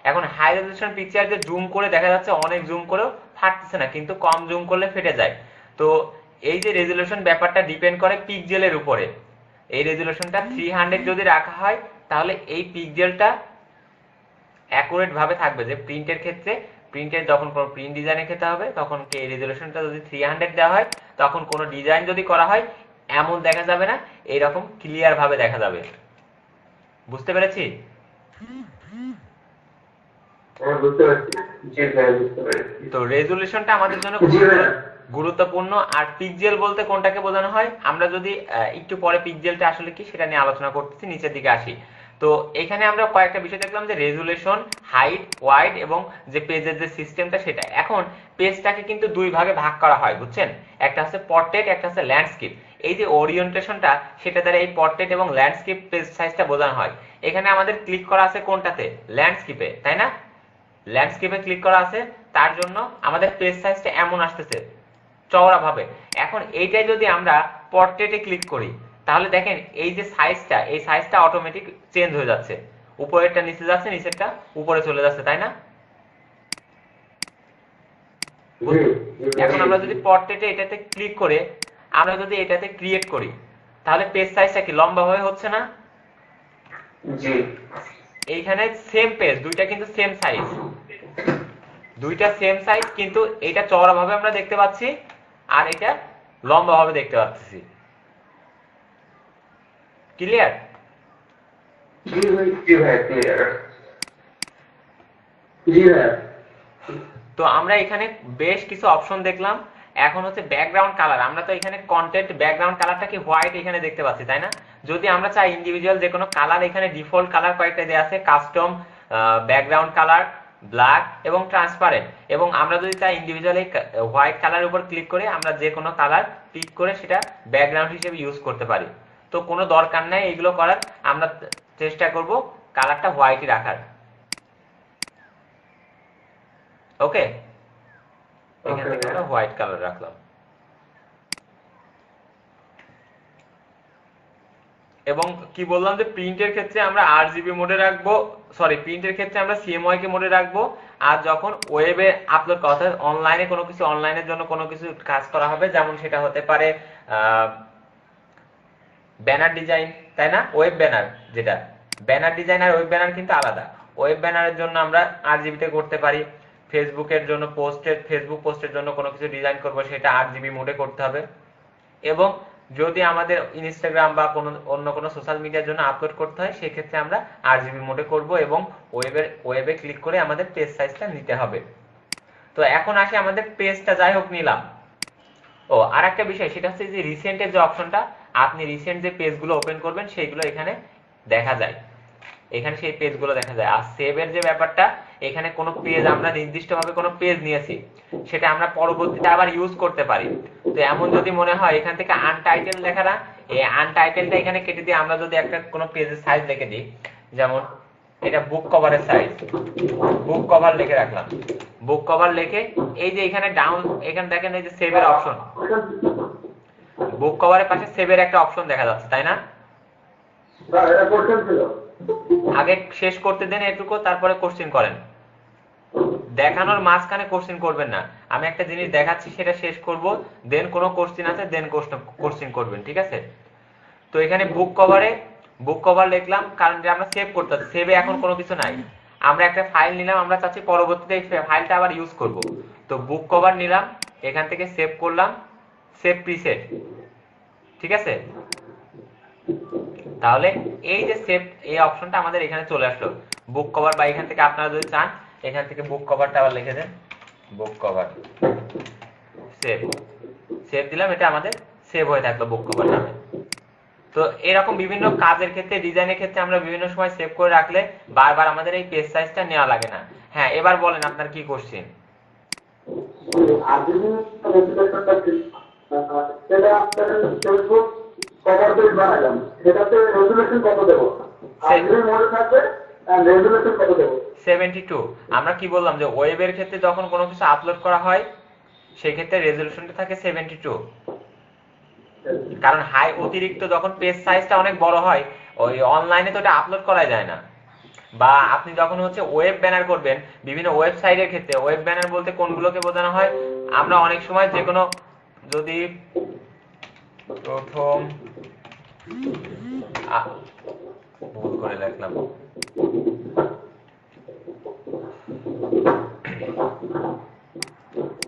এখন হাই রেজুলেশন পিকচার যে জুম করে দেখা যাচ্ছে, অনেক জুম করেও ফাটতেছে না, কিন্তু কম জুম করলে ফেটে যায়। তো এই যে রেজুলেশন ব্যাপারটা ডিপেন্ড করে পিক্সেলের উপরে। এই রেজুলেশনটা 300 যদি রাখা হয় তাহলে এই পিক্সেলটা অ্যাকুরেট ভাবে থাকবে। যে প্রিন্টের ক্ষেত্রে, প্রিন্টের যখন কোনো প্রিন্ট ডিজাইনের ক্ষেত্রে হবে, তখন এই রেজুলেশনটা যদি 300 দেওয়া হয়, তখন কোনো ডিজাইন যদি করা হয় এমন দেখা যাবে না, এইরকম ক্লিয়ার ভাবে দেখা যাবে। বুঝতে পেরেছি? বুঝতে পারছি। জি ভাই, বুঝতে পেরেছি। তো রেজুলেশনটা আমাদের জন্য গুরুত্বপূর্ণ। আর পিক্সেল বলতে কোনটাকে বোঝানো হয়, আমরা যদি একটু পরে পিক্সেলটা আসলে কি সেটা নিয়ে আলোচনা করতেছি, নিচের দিকে আসি। তো এখানে আমরা কয়েকটা বিষয় দেখলাম, যে রেজুলেশন, হাইট, ওয়াইড এবং যে পেজের যে সিস্টেমটা সেটা। এখন পেজটাকে কিন্তু দুই ভাগে ভাগ করা হয়, বুঝছেন? একটা হচ্ছে পোর্ট্রেট, একটা হচ্ছে ল্যান্ডস্কেপ। এই যে ওরিয়েন্টেশনটা, সেটা দ্বারা এই পোর্ট্রেট এবং ল্যান্ডস্কেপ পেজ সাইজটা বোঝানো হয়। এখানে আমাদের ক্লিক করা আছে কোনটাতে? ল্যান্ডস্কেপে, তাই না? ল্যান্ডস্কেপে ক্লিক করা আছে, তার জন্য আমাদের পেজ সাইজটা এমন আসতেছে চওড়া ভাবে। এখন এইটাই যদি আমরা পোর্ট্রেটে ক্লিক করি, তাহলে দেখেন এই যে সাইজটা, এই সাইজটা অটোমেটিক চেঞ্জ হয়ে যাচ্ছে। উপরেরটা নিচে যাচ্ছে, নিচেরটা উপরে চলে যাচ্ছে, তাই না? এখন আমরা যদি পোর্ট্রেটে এটাতে ক্লিক করে আমরা যদি এটাতে ক্রিয়েট করি, তাহলে পেজ সাইজটা কি লম্বা হয়ে হচ্ছে না? জি। এইখানে সেম পেজ, দুইটা কিন্তু সেম সাইজ, দুইটা সেম সাইজ, কিন্তু এটা চওড়া ভাবে আমরা দেখতে পাচ্ছি আর এটা লম্বা ভাবে দেখতে পাচ্ছি। ক্লিয়ার? জি ভাই, জি ভাই, ক্লিয়ার। জি ভাই। তো আমরা এখানে বেশ কিছু অপশন দেখলাম। এখন হচ্ছে ব্যাকগ্রাউন্ড কালার। আমরা তো এখানে কন্টেন্ট ব্যাকগ্রাউন্ড কালারটা কি হোয়াইট এখানে দেখতে পাচ্ছি, তাই না? যদি আমরা চাই ইন্ডিভিজুয়াল যে কোনো কালার, এখানে ডিফল্ট কালার কয়েকটা দেওয়া আছে, কাস্টম, ব্যাকগ্রাউন্ড কালার, ব্ল্যাক এবং ট্রান্সপারেন্ট। এবং আমরা যদি চাই ইন্ডিভিজুয়াল এই হোয়াইট কালার উপর ক্লিক করে আমরা যে কোনো কালার পিক করে সেটা ব্যাকগ্রাউন্ড হিসেবে ইউজ করতে পারি। তো কোনো দরকার নাই এগুলো করার, আমরা চেষ্টা করব কালারটা হোয়াইটই রাখার। ওকে, এখান থেকে আমরা হোয়াইট কালার রাখলাম। এবং কি বললাম যে প্রিন্টের ক্ষেত্রে আমরা আরজিবি মোডে রাখবো, সরি প্রিন্টের ক্ষেত্রে আমরা সিএমওয়াইকে মোডে রাখবো। আর যখন ওয়েবে আপলোড করা অর্থাৎ অনলাইনে কোনো কিছু, অনলাইনের জন্য কোনো কিছু কাজ করা হবে, যেমন সেটা হতে পারে ব্যানার ডিজাইন, তাই না? ওয়েব ব্যানার, যেটা ব্যানার ডিজাইন আর ওয়েব ব্যানার কিন্তু আলাদা। ওয়েব ব্যানারের জন্য আমরা আরজিবিতে করতে পারি। ফেসবুকের জন্য ফেসবুক পোস্টের জন্য কোনো কিছু ডিজাইন করব, সেটা আরজিবি মোডে করতে হবে। এবং যদি আমাদের ইনস্টাগ্রাম বা অন্য কোনো সোশ্যাল মিডিয়ার জন্য আপলোড করতে হয়, সেক্ষেত্রে আমরা আরজিবি মোডে করব এবং ওয়েবে ক্লিক করে আমাদের পেজ সাইজটা নিতে হবে। তো এখন আসি আমাদের পেজটা যাই হোক নিলাম। ও আর একটা বিষয়, সেটা হচ্ছে যে রিসেন্টের যে অপশনটা, আপনি রিসেন্ট যে পেজগুলো ওপেন করবেন সেইগুলো এখানে দেখা যায়, এখানে সেই পেজগুলো দেখা যায়। আর সেভের যে ব্যাপারটা, এখানে কোনো পেজ আমরা নির্দিষ্টভাবে কোনো পেজ নিয়েছি, সেটা আমরা পরবর্তীতে আবার ইউজ করতে পারি। তো এমন যদি মনে হয় এখান থেকে আনটাইটেল লেখা না, এই আনটাইটেলটা এখানে কেটে দিয়ে আমরা যদি একটা কোনো পেজের সাইজ লিখে দিই, যেমন এটা বুক কভারের সাইজ, বুক কভার লিখে রাখলাম। বুক কভার লিখে এই যে এখানে ডাউন, এখানে দেখেন এই যে সেভের অপশন, বুক কভারের পাশে সেভের একটা অপশন দেখা যাচ্ছে, তাই না? আগে শেষ করতে দেন এটুকু, তারপরে কোশ্চেন করেন। দেখানোর মাঝখানে কোশ্চেন করবেন না। আমি একটা জিনিস দেখাচ্ছি, সেটা শেষ করব, দেন কোনো কোশ্চেন আছে, দেন কোশ্চেন করবেন, ঠিক আছে? তো এখানে বুক কভার লিখলাম, কারণ যে আমরা সেভ করতে চাচ্ছি, সেভে এখন কোনো কিছু নাই। আমরা একটা ফাইল নিলাম, আমরা চাচ্ছি পরবর্তীতে এই ফাইলটা আবার ইউজ করব। তো বুক কভার নিলাম, এখান থেকে সেভ করলাম, সেভ প্রিসেট, ঠিক আছে? তাহলে এই যে সেভ, এই অপশনটা আমাদের এখানে চলে আসলো বুক কভার। বা এখান থেকে আপনারা যদি চান, এখান থেকে বুক কভারটা আবার লিখে দেন, বুক কভার, সেভ দিলাম, এটা আমাদের সেভ হয়ে থাকলো বুক কভার নামে। তো এরকম বিভিন্ন কাজের ক্ষেত্রে, ডিজাইনের ক্ষেত্রে আমরা বিভিন্ন সময় সেভ করে রাখলে বারবার আমাদের এই পেজ সাইজটা নেওয়া লাগে না। হ্যাঁ, এবার বলেন আপনার কি কোশ্চেন? সেটাতে রেজুলেশন কত দেবো? 72। আমরা কি বললাম যে ওয়েবের ক্ষেত্রে যখন কোনো কিছু আপলোড করা হয়, সেই ক্ষেত্রে রেজুলেশনটা থাকে 72। কারণ হাই অতিরিক্ত যখন পেজ সাইজটা অনেক বড় হয়, ওই অনলাইনে তো এটা আপলোড করা যায় না। বা আপনি যখন হচ্ছে ওয়েব ব্যানার করবেন, বিভিন্ন ওয়েবসাইটের ক্ষেত্রে ওয়েব ব্যানার বলতে কোনগুলোকে বোঝানো হয়, আমরা অনেক সময় যে কোনো, যদি প্রথম ভুল করে লিখলাম,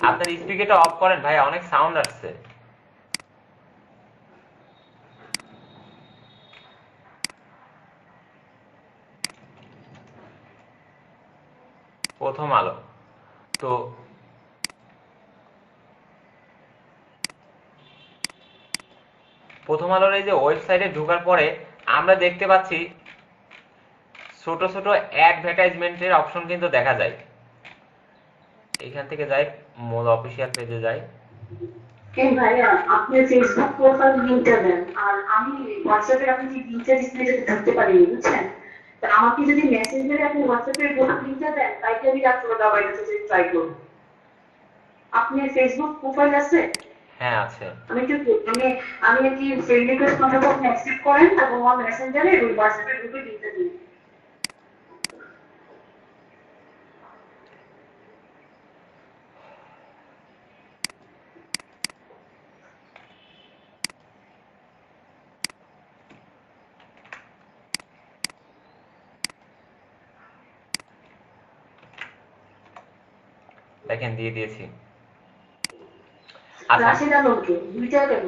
আপনার স্পিকারটা অফ করেন ভাই, অনেক সাউন্ড আসছে। প্রথম আলো, তো প্রথম আলোর এই যে ওয়েবসাইটে ঢোকার পরে আমরা দেখতে পাচ্ছি ছোট ছোট অ্যাডভার্টাইজমেন্টের অপশন কিন্তু দেখা যায়। এখান থেকে যাই, মূল অফিসিয়াল পেজে যাই। ভাইয়া, আপনি ফেসবুক প্রোফাইল লিংকটা দেন, আর আমি হোয়াটসঅ্যাপে আপনি যে লিংকটা ডিসপ্লেতে ধরতে পারিনি, বুঝছেন? তা আমাকে যদি মেসেঞ্জারে আপনি হোয়াটসঅ্যাপের লিংকটা দেন, তাইকে আমি রাত্রে দাবাই ট্রাই করব। আপনি ফেসবুক প্রোফাইল আছে? হ্যাঁ আছে। আমি কি ফ্রেন্ড রিকোয়েস্ট পাঠাবো, আপনি অ্যাকসেপ্ট করেন, এবং আমার মেসেঞ্জারে ওই হোয়াটসঅ্যাপের গ্রুপে লিংকটা দিন। দেখেন দিয়ে দিয়েছি। রাশিদ আলমকে দুইটা দেব,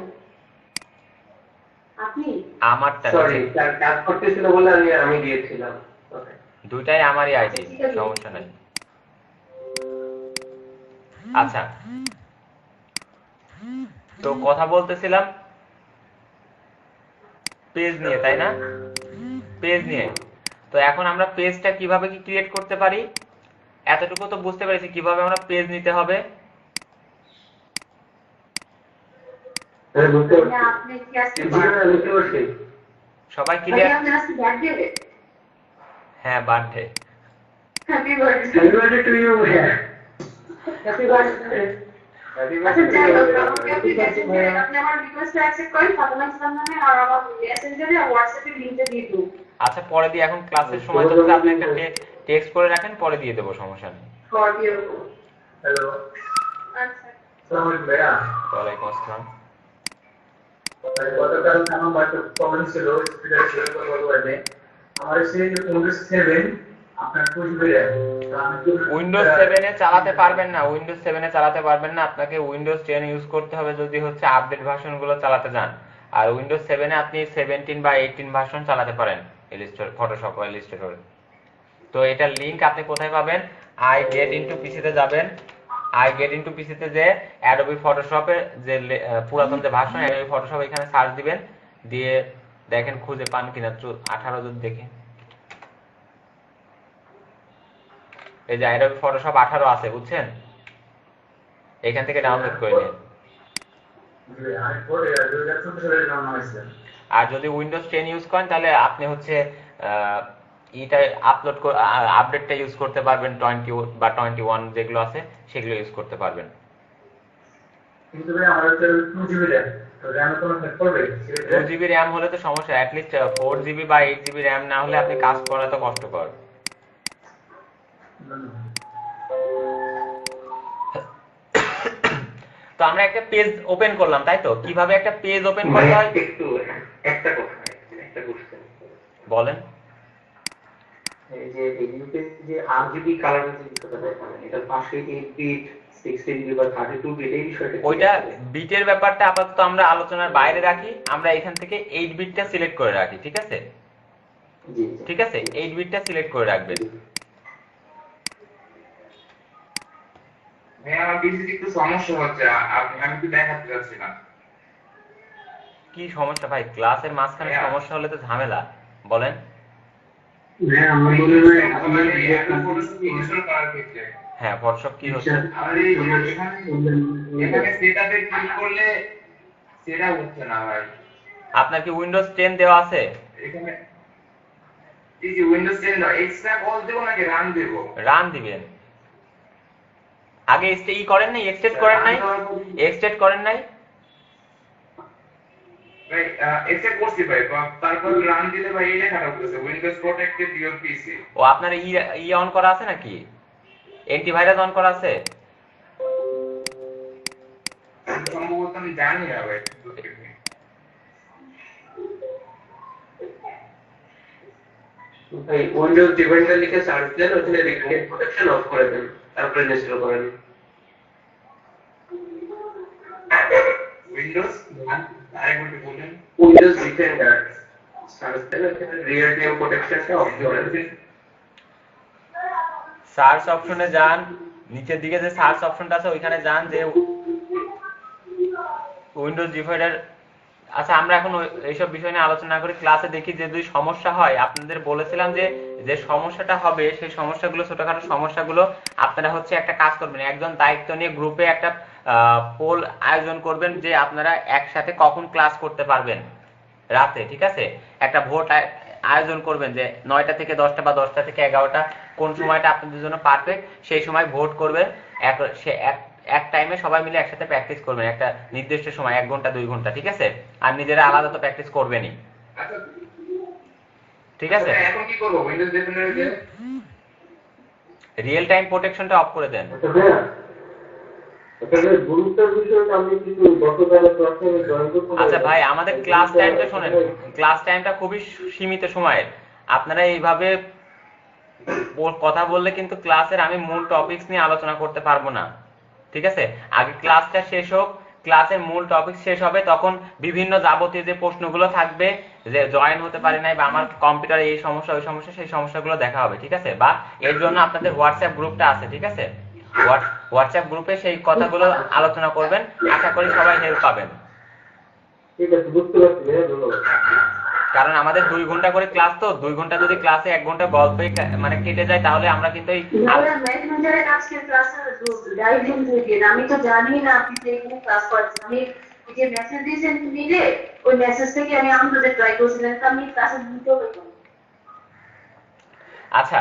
আপনি আমারটা সরি, তার কাজ করতেছিল বলে আমি দিয়েছিলাম। দুইটাই আমারই আইডি, সমস্যা নাই। আচ্ছা, তো কথা বলতেছিলাম পেজ নিয়ে, তাই না? পেজ নিয়ে। তো এখন আমরা পেজটা কিভাবে কি ক্রিয়েট করতে পারি, এতটুকু তো বুঝতে পেরেছি কিভাবে আমরা পেজ নিতে হবে। সবাই ক্লিয়ার? হ্যাঁ, birthday. Happy birthday to you. Happy birthday. আচ্ছা যাই হোক, আমাকে আপনি মেসেঞ্জারে আপনি আমার রিকোয়েস্টটা অ্যাকসেপ্ট করেন ফাতেমা ইসলাম নামে, আর আমার মেসেঞ্জারে আর হোয়াটসঅ্যাপে লিংকটা দিয়ে দিন। আচ্ছা পরে দিয়ে, এখন ক্লাসের সময় চলছে, আপনি একটা টেক্সট করে রাখেন, পরে দিয়ে দেবো, সমস্যা নেই। হ্যালো, আচ্ছা আসসালামু আলাইকুম ভাইয়া। ওয়ালাইকুম আসসালাম। গতকাল আমার বাড়িতে প্রবলেম ছিল, স্পিডার ছিল বলতে আমার সেই উইন্ডোজ 7 আপনার খুঁজবে উইন্ডোজ 7 এ চালাতে পারবেন না, উইন্ডোজ 7 এ চালাতে পারবেন না, আপনাকে উইন্ডোজ 10 ইউজ করতে হবে যদি হচ্ছে আপডেট ভার্সন গুলো চালাতে চান। আর উইন্ডোজ 7 এ আপনি 17 বা 18 ভার্সন চালাতে পারেন ইলাস্ট্রেটর, ফটোশপ বা ইলাস্ট্রেটর। তো এটার লিংক আপনি কোথায় পাবেন? আই গেট ইনটু পিসি তে যাবেন, আই গেট ইনটু পিসি তে যে অ্যাডোবি ফটোশপের যে পুরাতন যে ভার্সন অ্যাডোবি ফটোশপ, এখানে সার্চ দিবেন, দিয়ে দেখেন খুঁজে পান কিনা। 18 যদি দেখি, এই যে অ্যাডোবি ফটোশপ 18 আছে, বুঝছেন? এখান থেকে ডাউনলোড করে নিন। আর যদি উইন্ডোজ 10 ইউজ করেন তাহলে আপনি হচ্ছে এটা আপডেটটা ইউজ করতে পারবেন, 20 বা 21 যেগুলো আছে সেগুলো ইউজ করতে পারবেন। কিন্তু ভাই আমার তো 2GB RAM, তো RAM কোনো হেল্প করবে? 2GB RAM হলে তো সমস্যা, অ্যাট লিস্ট 4GB বা 8GB RAM না হলে আপনি কাজ করা তো কষ্টকর। তো আমরা একটা পেজ ওপেন করলাম, তাই তো? কিভাবে একটা পেজ ওপেন করতে হয় একটু একটা কথা, একটা কোশ্চেন বলেন। এই যে এডিউতে যে RGB কালারের যে বিষয়টা দেখালেন, এটা 508 বিট, 16 বিট বা 32 বিট, এই বিষয়টা কি? ওইটা বিটের ব্যাপারটা আপাতত আমরা আলোচনার বাইরে রাখি, আমরা এখান থেকে 8 বিটটা সিলেক্ট করে রাখি, ঠিক আছে? জি ঠিক আছে, 8 বিটটা সিলেক্ট করে রাখবেন। ভাই আমার পিসিতে একটু সমস্যা হচ্ছে, আমি একটু দেখাতে যাচ্ছি না। কি সমস্যা ভাই? ক্লাসের মাঝখানে সমস্যা হলে তো ঝামেলা, বলেন। হ্যাঁ আমার মনে হয় আপনার ইনস্টল করার ক্ষেত্রে হ্যাঁ, ফটোশপ কি হচ্ছে? আমার এখানে সেটআপে ক্লিক করলে সেটা হচ্ছে না ভাই। আপনার কি উইন্ডোজ 10 দেওয়া আছে? এখানে এই যে উইন্ডোজ 10 দাও, এক্সট্রা কল দেব নাকি রান দেব? রান দিবেন। আগে ই করেন নাই, এক্সটেন্ড করেন নাই, এক্সটেন্ড করেন নাই। ভাই এক্সট্রা করছি ভাই, তারপর রান দিলে ভাই এই লেখাটা উঠতেছে উইন্ডোজ প্রটেক্টেড ইওর পিসি। ও আপনার অন করা আছে নাকি? অ্যান্টিভাইরাস অন করা আছে? সম্ভবত আমি জানি না ভাই। ভাই উইন্ডোজ ডিভাইসের লিখে সার্চ দেন, ওখানে রিক্রিয়েট প্রোটেকশন অফ করে দেন, তারপরে ইনস্টল করেন। উইন্ডোজ আরেকবার বলেন। উইন্ডোজ ডিফেন্ডার সার্চ দেন, ওখানে রিয়েল টাইম প্রোটেকশনটা অফ করে দেন। সার্চ অপশনে যান, নিচের দিকে যে সার্চ অপশনটা আছে ওইখানে যান, যে উইন্ডোজ ডিভাইডার। আচ্ছা আমরা এখন এইসব বিষয় নিয়ে আলোচনা করি, ক্লাসে দেখি যে যদি সমস্যা হয়, আপনাদের বলেছিলাম যে যে সমস্যাটা হবে সেই সমস্যাগুলো, ছোটখাটো সমস্যাগুলো আপনারা হচ্ছে একটা কাজ করবেন, একজন দায়িত্ব নিয়ে গ্রুপে একটা পোল আয়োজন করবেন যে আপনারা একসাথে কখন ক্লাস করতে পারবেন রাতে, ঠিক আছে? একটা ভোট আয়োজন করবেন যে 9টা থেকে 10টা বা 10টা থেকে 11টা কোন সময়টা আপনাদের জন্য পারফেক্ট, সেই সময় ভোট করবেন। এক টাইমে সবাই মিলে একসাথে প্র্যাকটিস করবেন, একটা নির্দিষ্ট সময় 1 ঘন্টা 2 ঘন্টা, ঠিক আছে? আর নিজেরা আলাদা তো প্র্যাকটিস করবেনই, আচ্ছা ঠিক আছে? এখন কি করব? উইন্ডোজ ডিফেন্ডারে যে রিয়েল টাইম প্রোটেকশনটা অফ করে দেন। আচ্ছা ভাই, আমাদের ক্লাস টাইমটা শোনেন, ক্লাস টাইমটা খুবই সীমিত সময়ের। আপনারা এইভাবে কথা বললে কিন্তু ক্লাসের আমি মূল টপিকস নিয়ে আলোচনা করতে পারবো না, ঠিক আছে? আগে ক্লাসটা শেষ হোক, ক্লাসের মূল টপিক শেষ হবে, তখন বিভিন্ন যাবতীয় যে প্রশ্নগুলো থাকবে, যে জয়েন হতে পারি নাই বা আমার কম্পিউটারে এই সমস্যা ওই সমস্যা, সেই সমস্যাগুলো দেখা হবে, ঠিক আছে? বা এর জন্য আপনাদের হোয়াটসঅ্যাপ গ্রুপটা আছে, ঠিক আছে? হোয়াটসঅ্যাপ গ্রুপে সেই কথাগুলো আলোচনা করবেন, আশা করি সবাই হেল্প পাবেন। ঠিক আছে, বুঝতে পারছি, ধন্যবাদ। কারণ আমাদের 2 ঘন্টা করে ক্লাস, তো 2 ঘন্টা যদি ক্লাসে 1 ঘন্টা গল্পে মানে কেটে যায়, তাহলে আমরা কিন্তু এই মেসেঞ্জারে আজকে ক্লাসে লাইভ লিংক দিয়ে দিন। আমি তো জানি না আপনি যে এখানে ক্লাস করছেন। আমি ওই যে মেসেজ দিয়েছেন মিলে, ওই মেসেজ থেকে আমি আমাদের ট্রাই করছিলাম, তো আমি ক্লাসে দিতেও পেতাম। আচ্ছা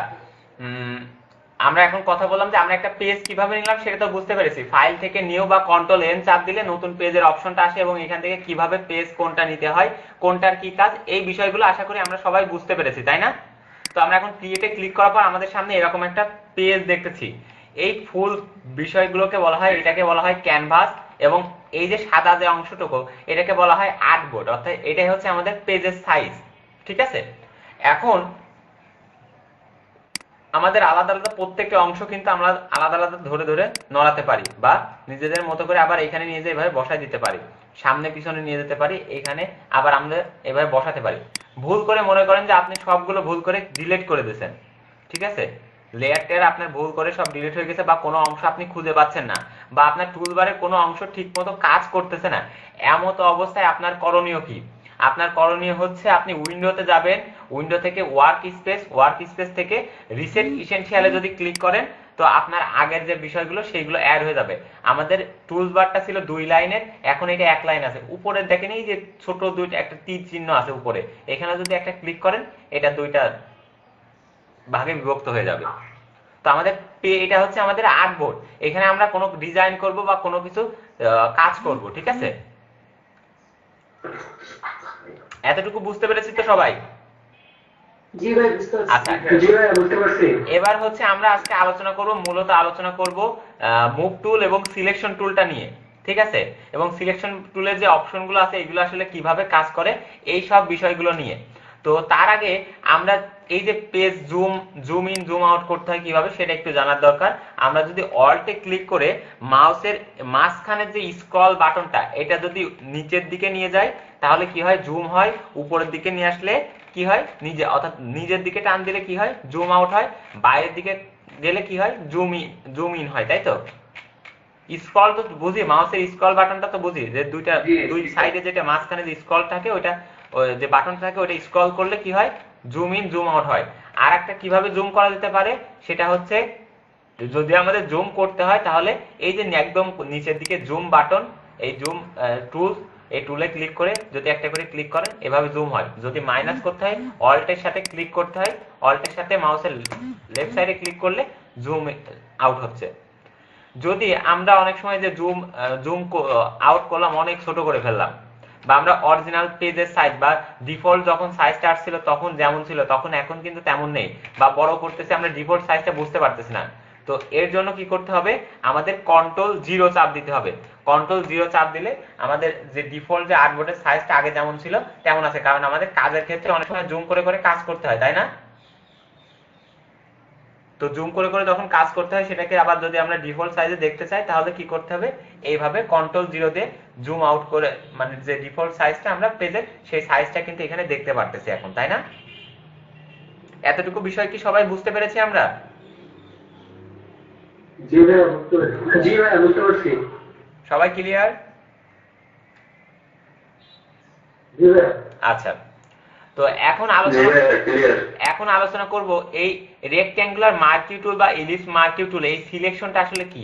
আমরা এখন কথা বললাম যে আমরা একটা পেজ কিভাবে নিলাম সেটা তো বুঝতে পেরেছি। ফাইল থেকে নিউ বা কন্ট্রোল এন চাপ দিলে নতুন পেজের অপশনটা আসে এবং এখান থেকে কিভাবে পেজ কোনটা নিতে হয়, কোনটার কি কাজ, এই বিষয়গুলো আশা করি আমরা সবাই বুঝতে পেরেছি, তাই না? তো আমরা এখন ক্রিয়েটে ক্লিক করার পর আমাদের সামনে এরকম একটা পেজ দেখতেছি। এই ফুল বিষয়গুলোকে বলা হয়, এটাকে বলা হয় ক্যানভাস, এবং এই যে সাদা যে অংশটুকু এটাকে বলা হয় আর্টবোর্ড, অর্থাৎ এটাই হচ্ছে আমাদের পেজের সাইজ। ঠিক আছে, এখন আমাদের আলাদা আলাদা প্রত্যেকটা অংশ কিন্তু আমরা আলাদা আলাদা ধরে ধরে নড়াতে পারি বা নিজেদের মতো করে আবার এখানে নিয়ে যেয়ে এভাবে বসাই দিতে পারি, সামনে পিছনে নিয়ে যেতে পারি, এখানে আবার আমরা এভাবে বসাতে পারি। ভুল করে মনে করেন যে আপনি সবগুলো ভুল করে ডিলিট করে দিয়েছেন, ঠিক আছে, লেয়ার টেয়ার আপনার ভুল করে সব ডিলিট হয়ে গেছে, বা কোনো অংশ আপনি খুঁজে পাচ্ছেন না, বা আপনার টুলবারে কোনো অংশ ঠিক মতো কাজ করতেছে না, এমতো অবস্থায় আপনার করণীয় কি? আপনার করণীয় হচ্ছে আপনি উইন্ডোতে যাবেন, উইন্ডো থেকে ওয়ার্ক স্পেস থেকে রিসেট ইসেনশিয়ালে যদি ক্লিক করেন তো আপনার আগের যে বিষয়গুলো সেইগুলো অ্যাড হয়ে যাবে। আমাদের টুলস বারটা ছিল 2 লাইনের, এখন এটা 1 লাইন আছে। উপরে দেখেন এই যে ছোট দুইটা একটা তীর চিহ্ন আছে উপরে, এখানে যদি একটা ক্লিক করেন এটা দুইটা ভাগে বিভক্ত হয়ে যাবে। তো আমাদের এটা হচ্ছে আমাদের আর্টবোর্ড, এখানে আমরা কোনো ডিজাইন করব বা কোনো কিছু কাজ করব, ঠিক আছে? এতটুকু বুঝতে পেরেছি তো সবাই? জি ভাই বুঝতে পারছি। আচ্ছা, জি ভাই বুঝতে পারছি। এবার হচ্ছে আমরা আজকে মূলত আলোচনা করব মুভ টুল এবং সিলেকশন টুলটা নিয়ে, ঠিক আছে? এবং সিলেকশন টুলের যে অপশনগুলো আছে এগুলো আসলে কিভাবে কাজ করে এই সব বিষয়গুলো নিয়ে। তো তার আগে আমরা এই যে page zoom in zoom out করতে হয় কিভাবে সেটা একটু জানার দরকার। আমরা যদি অল্টে ক্লিক করে মাউসের মাঝখানের যে স্ক্রল বাটনটা এটা যদি নিচের দিকে নিয়ে যাই তাহলে কি হয়, জুম হয়, উপরের দিকে নিয়ে আসলে কি হয়, অর্থাৎ নিজের দিকে টান দিলে কি হয়, জুম আউট হয়, বাইরের দিকে গেলে কি হয়, জুম ইন হয়, তাই তো? স্ক্রল তো বুঝি, মাউসের স্ক্রল বাটনটা তো বুঝি যে দুই সাইডে যেটা মাঝখানে যে স্ক্রল থাকে ওইটা, যে বাটন থাকে ওইটা স্ক্রল করলে কি হয়, জুম ইন জুম আউট হয়। আর একটা কিভাবে জুম করা যেতে পারে সেটা হচ্ছে, যদি আমাদের জুম করতে হয় তাহলে এই যে একদম নিচের দিকে জুম বাটন, এই জুম টুল, এই টুলে ক্লিক করে যদি একটা করে ক্লিক করেন এভাবে জুম হয়। যদি মাইনাস করতে হয় অল্টের সাথে ক্লিক করতে হয়, অল্টের সাথে মাউসের লেফট সাইডে ক্লিক করলে জুম আউট হচ্ছে। যদি আমরা অনেক সময় যে জুম আউট করলাম, অনেক ছোট করে ফেললাম, বা আমরা অরিজিনাল পেজের সাইজ বা ডিফল্ট যখন সাইজটা আসছিল তখন যেমন ছিল তখন এখন কিন্তু তেমন নেই, বা বড় করতেছি আমরা ডিফল্ট সাইজটা বুঝতে পারতেছি না, তো এর জন্য কি করতে হবে, আমাদের কন্ট্রোল 0 চাপ দিতে হবে। কন্ট্রোল 0 চাপ দিলে আমাদের যে ডিফল্ট যে আর্টবোর্ডের সাইজটা আগে যেমন ছিল তেমন আছে, কারণ আমাদের কাজের ক্ষেত্রে অনেক সময় জুম করে করে কাজ করতে হয়, তাই না? তো জুম করে করে যখন কাজ করতে হয় সেটাকে আবার যদি আমরা ডিফল্ট সাইজে দেখতে চাই তাহলে কি করতে হবে, এইভাবে কন্ট্রোল 0 দিয়ে জুম আউট করে, মানে যে ডিফল্ট সাইজটা আমরা পেজের সেই সাইজটা কিন্তু এখানে দেখতে পারতেছি এখন, তাই না? এতটুকু বিষয় কি সবাই বুঝতে পেরেছি আমরা? জি ভাই বুঝতে পারছি। জি ভাই বুঝতে পারছি। সবাই ক্লিয়ার? জি ভাই। আচ্ছা, তো এখন আলোচনা করব এই রেক্ট্যাঙ্গুলার মার্কিউ টুল বা ইলিপস মার্কিউ টুল, এই সিলেকশনটা আসলে কি।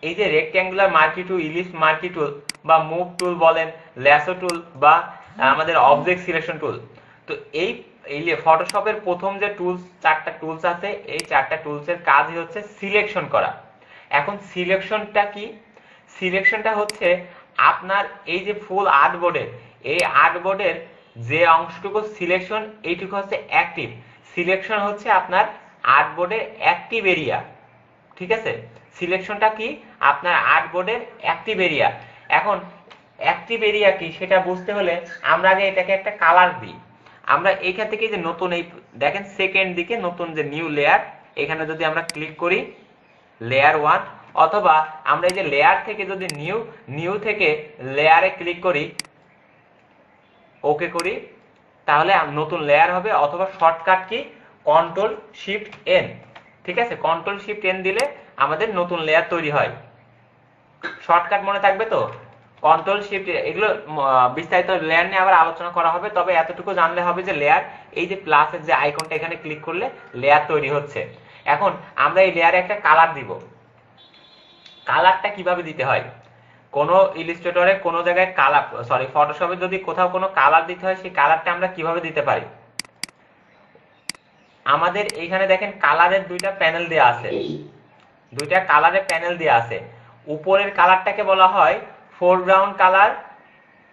এই যে রেক্ট্যাঙ্গুলার মার্কিউ টুল, ইলিপস মার্কিউ টুল বা মুভ টুল বলেন, ল্যাসো টুল বা আমাদের অবজেক্ট সিলেকশন টুল, তো এই ফটোশপের প্রথম যে চারটা টুলস আছে এই চারটা টুলসের কাজই হচ্ছে সিলেকশন করা। এখন সিলেকশনটা কি? সিলেকশনটা হচ্ছে আপনার এই যে ফুল আর্টবোর্ডের, এই আর্টবোর্ডের যে অংশটুকু সিলেকশন এইটুকু হচ্ছে অ্যাক্টিভ। সিলেকশন হচ্ছে আপনার আর্টবোর্ডের অ্যাক্টিভ এরিয়া, ঠিক আছে? সিলেকশনটা কি, আপনার আর্টবোর্ডের অ্যাক্টিভ এরিয়া। এখন অ্যাক্টিভ এরিয়া কি সেটা বুঝতে হলে আমরা আগে এটাকে একটা কালার দিই। আমরা এইখান থেকে যে নতুন, এই দেখেন সেকেন্ড দিকে নতুন যে নিউ লেয়ার, এখানে যদি আমরা ক্লিক করি লেয়ার 1, অথবা আমরা এই যে লেয়ার থেকে যদি নিউ থেকে লেয়ারে ক্লিক করি, ওকে করি, তাহলে নতুন লেয়ার হবে। অথবা shortcut key, control shift N, ঠিক আছে? কন্ট্রোল শিফট এন দিলে আমাদের নতুন লেয়ার তৈরি হয়। শর্টকাট মনে থাকবে তো? কন্ট্রোল শিফট, এগুলো বিস্তারিত লেয়ার নিয়ে আবার আলোচনা করা হবে, তবে এতটুকু জানলে হবে যে লেয়ার, এই যে প্লাসের যে আইকনটা এখানে ক্লিক করলে লেয়ার তৈরি হচ্ছে। এখন আমরা এই লেয়ারে একটা কালার দিব। কালারটা কিভাবে দিতে হয়, কোন ইলাস্ট্রেটরে কোন জায়গায় কালার, ফটোশপে যদি কোথাও কোনো কালার দিতে হয় সেই কালারটা আমরা কিভাবে দিতে পারি। আমাদের এখানে দেখেন কালারের দুইটা প্যানেল দেওয়া আছে, দুইটা কালারের প্যানেল দেওয়া আছে। উপরের কালারটাকে বলা হয় ফোরগ্রাউন্ড কালার,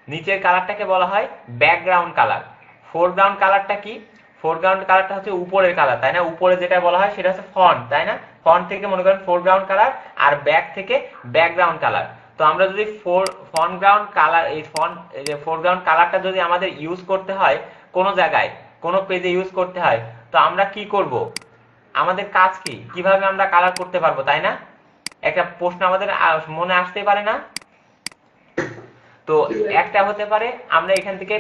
নিচের কালারটাকে বলা হয় ব্যাকগ্রাউন্ড কালার। ফোরগ্রাউন্ড কালারটা কি? ফোরগ্রাউন্ড কালারটা হচ্ছে উপরের কালার, তাই না? উপরে যেটা বলা হয় সেটা হচ্ছে ফন্ট, তাই না? ফন্ট থেকে মনে করেন ফোরগ্রাউন্ড কালার, আর ব্যাক থেকে ব্যাকগ্রাউন্ড কালার। তো আমরা যদি ফরগ্রাউন্ড কালার, এই ফোরগ্রাউন্ড কালারটা যদি আমাদের ইউজ করতে হয় কোনো জায়গায়, কোনো পেজে ইউজ করতে হয়, তো আমরা কি করব? আমাদের কাজ কি? কিভাবে আমরা কালার করতে পারবো, তাই না? একটা প্রশ্ন আমাদের মনে আসতে পারে না? তো একটা হতে পারে আমরা এখান থেকে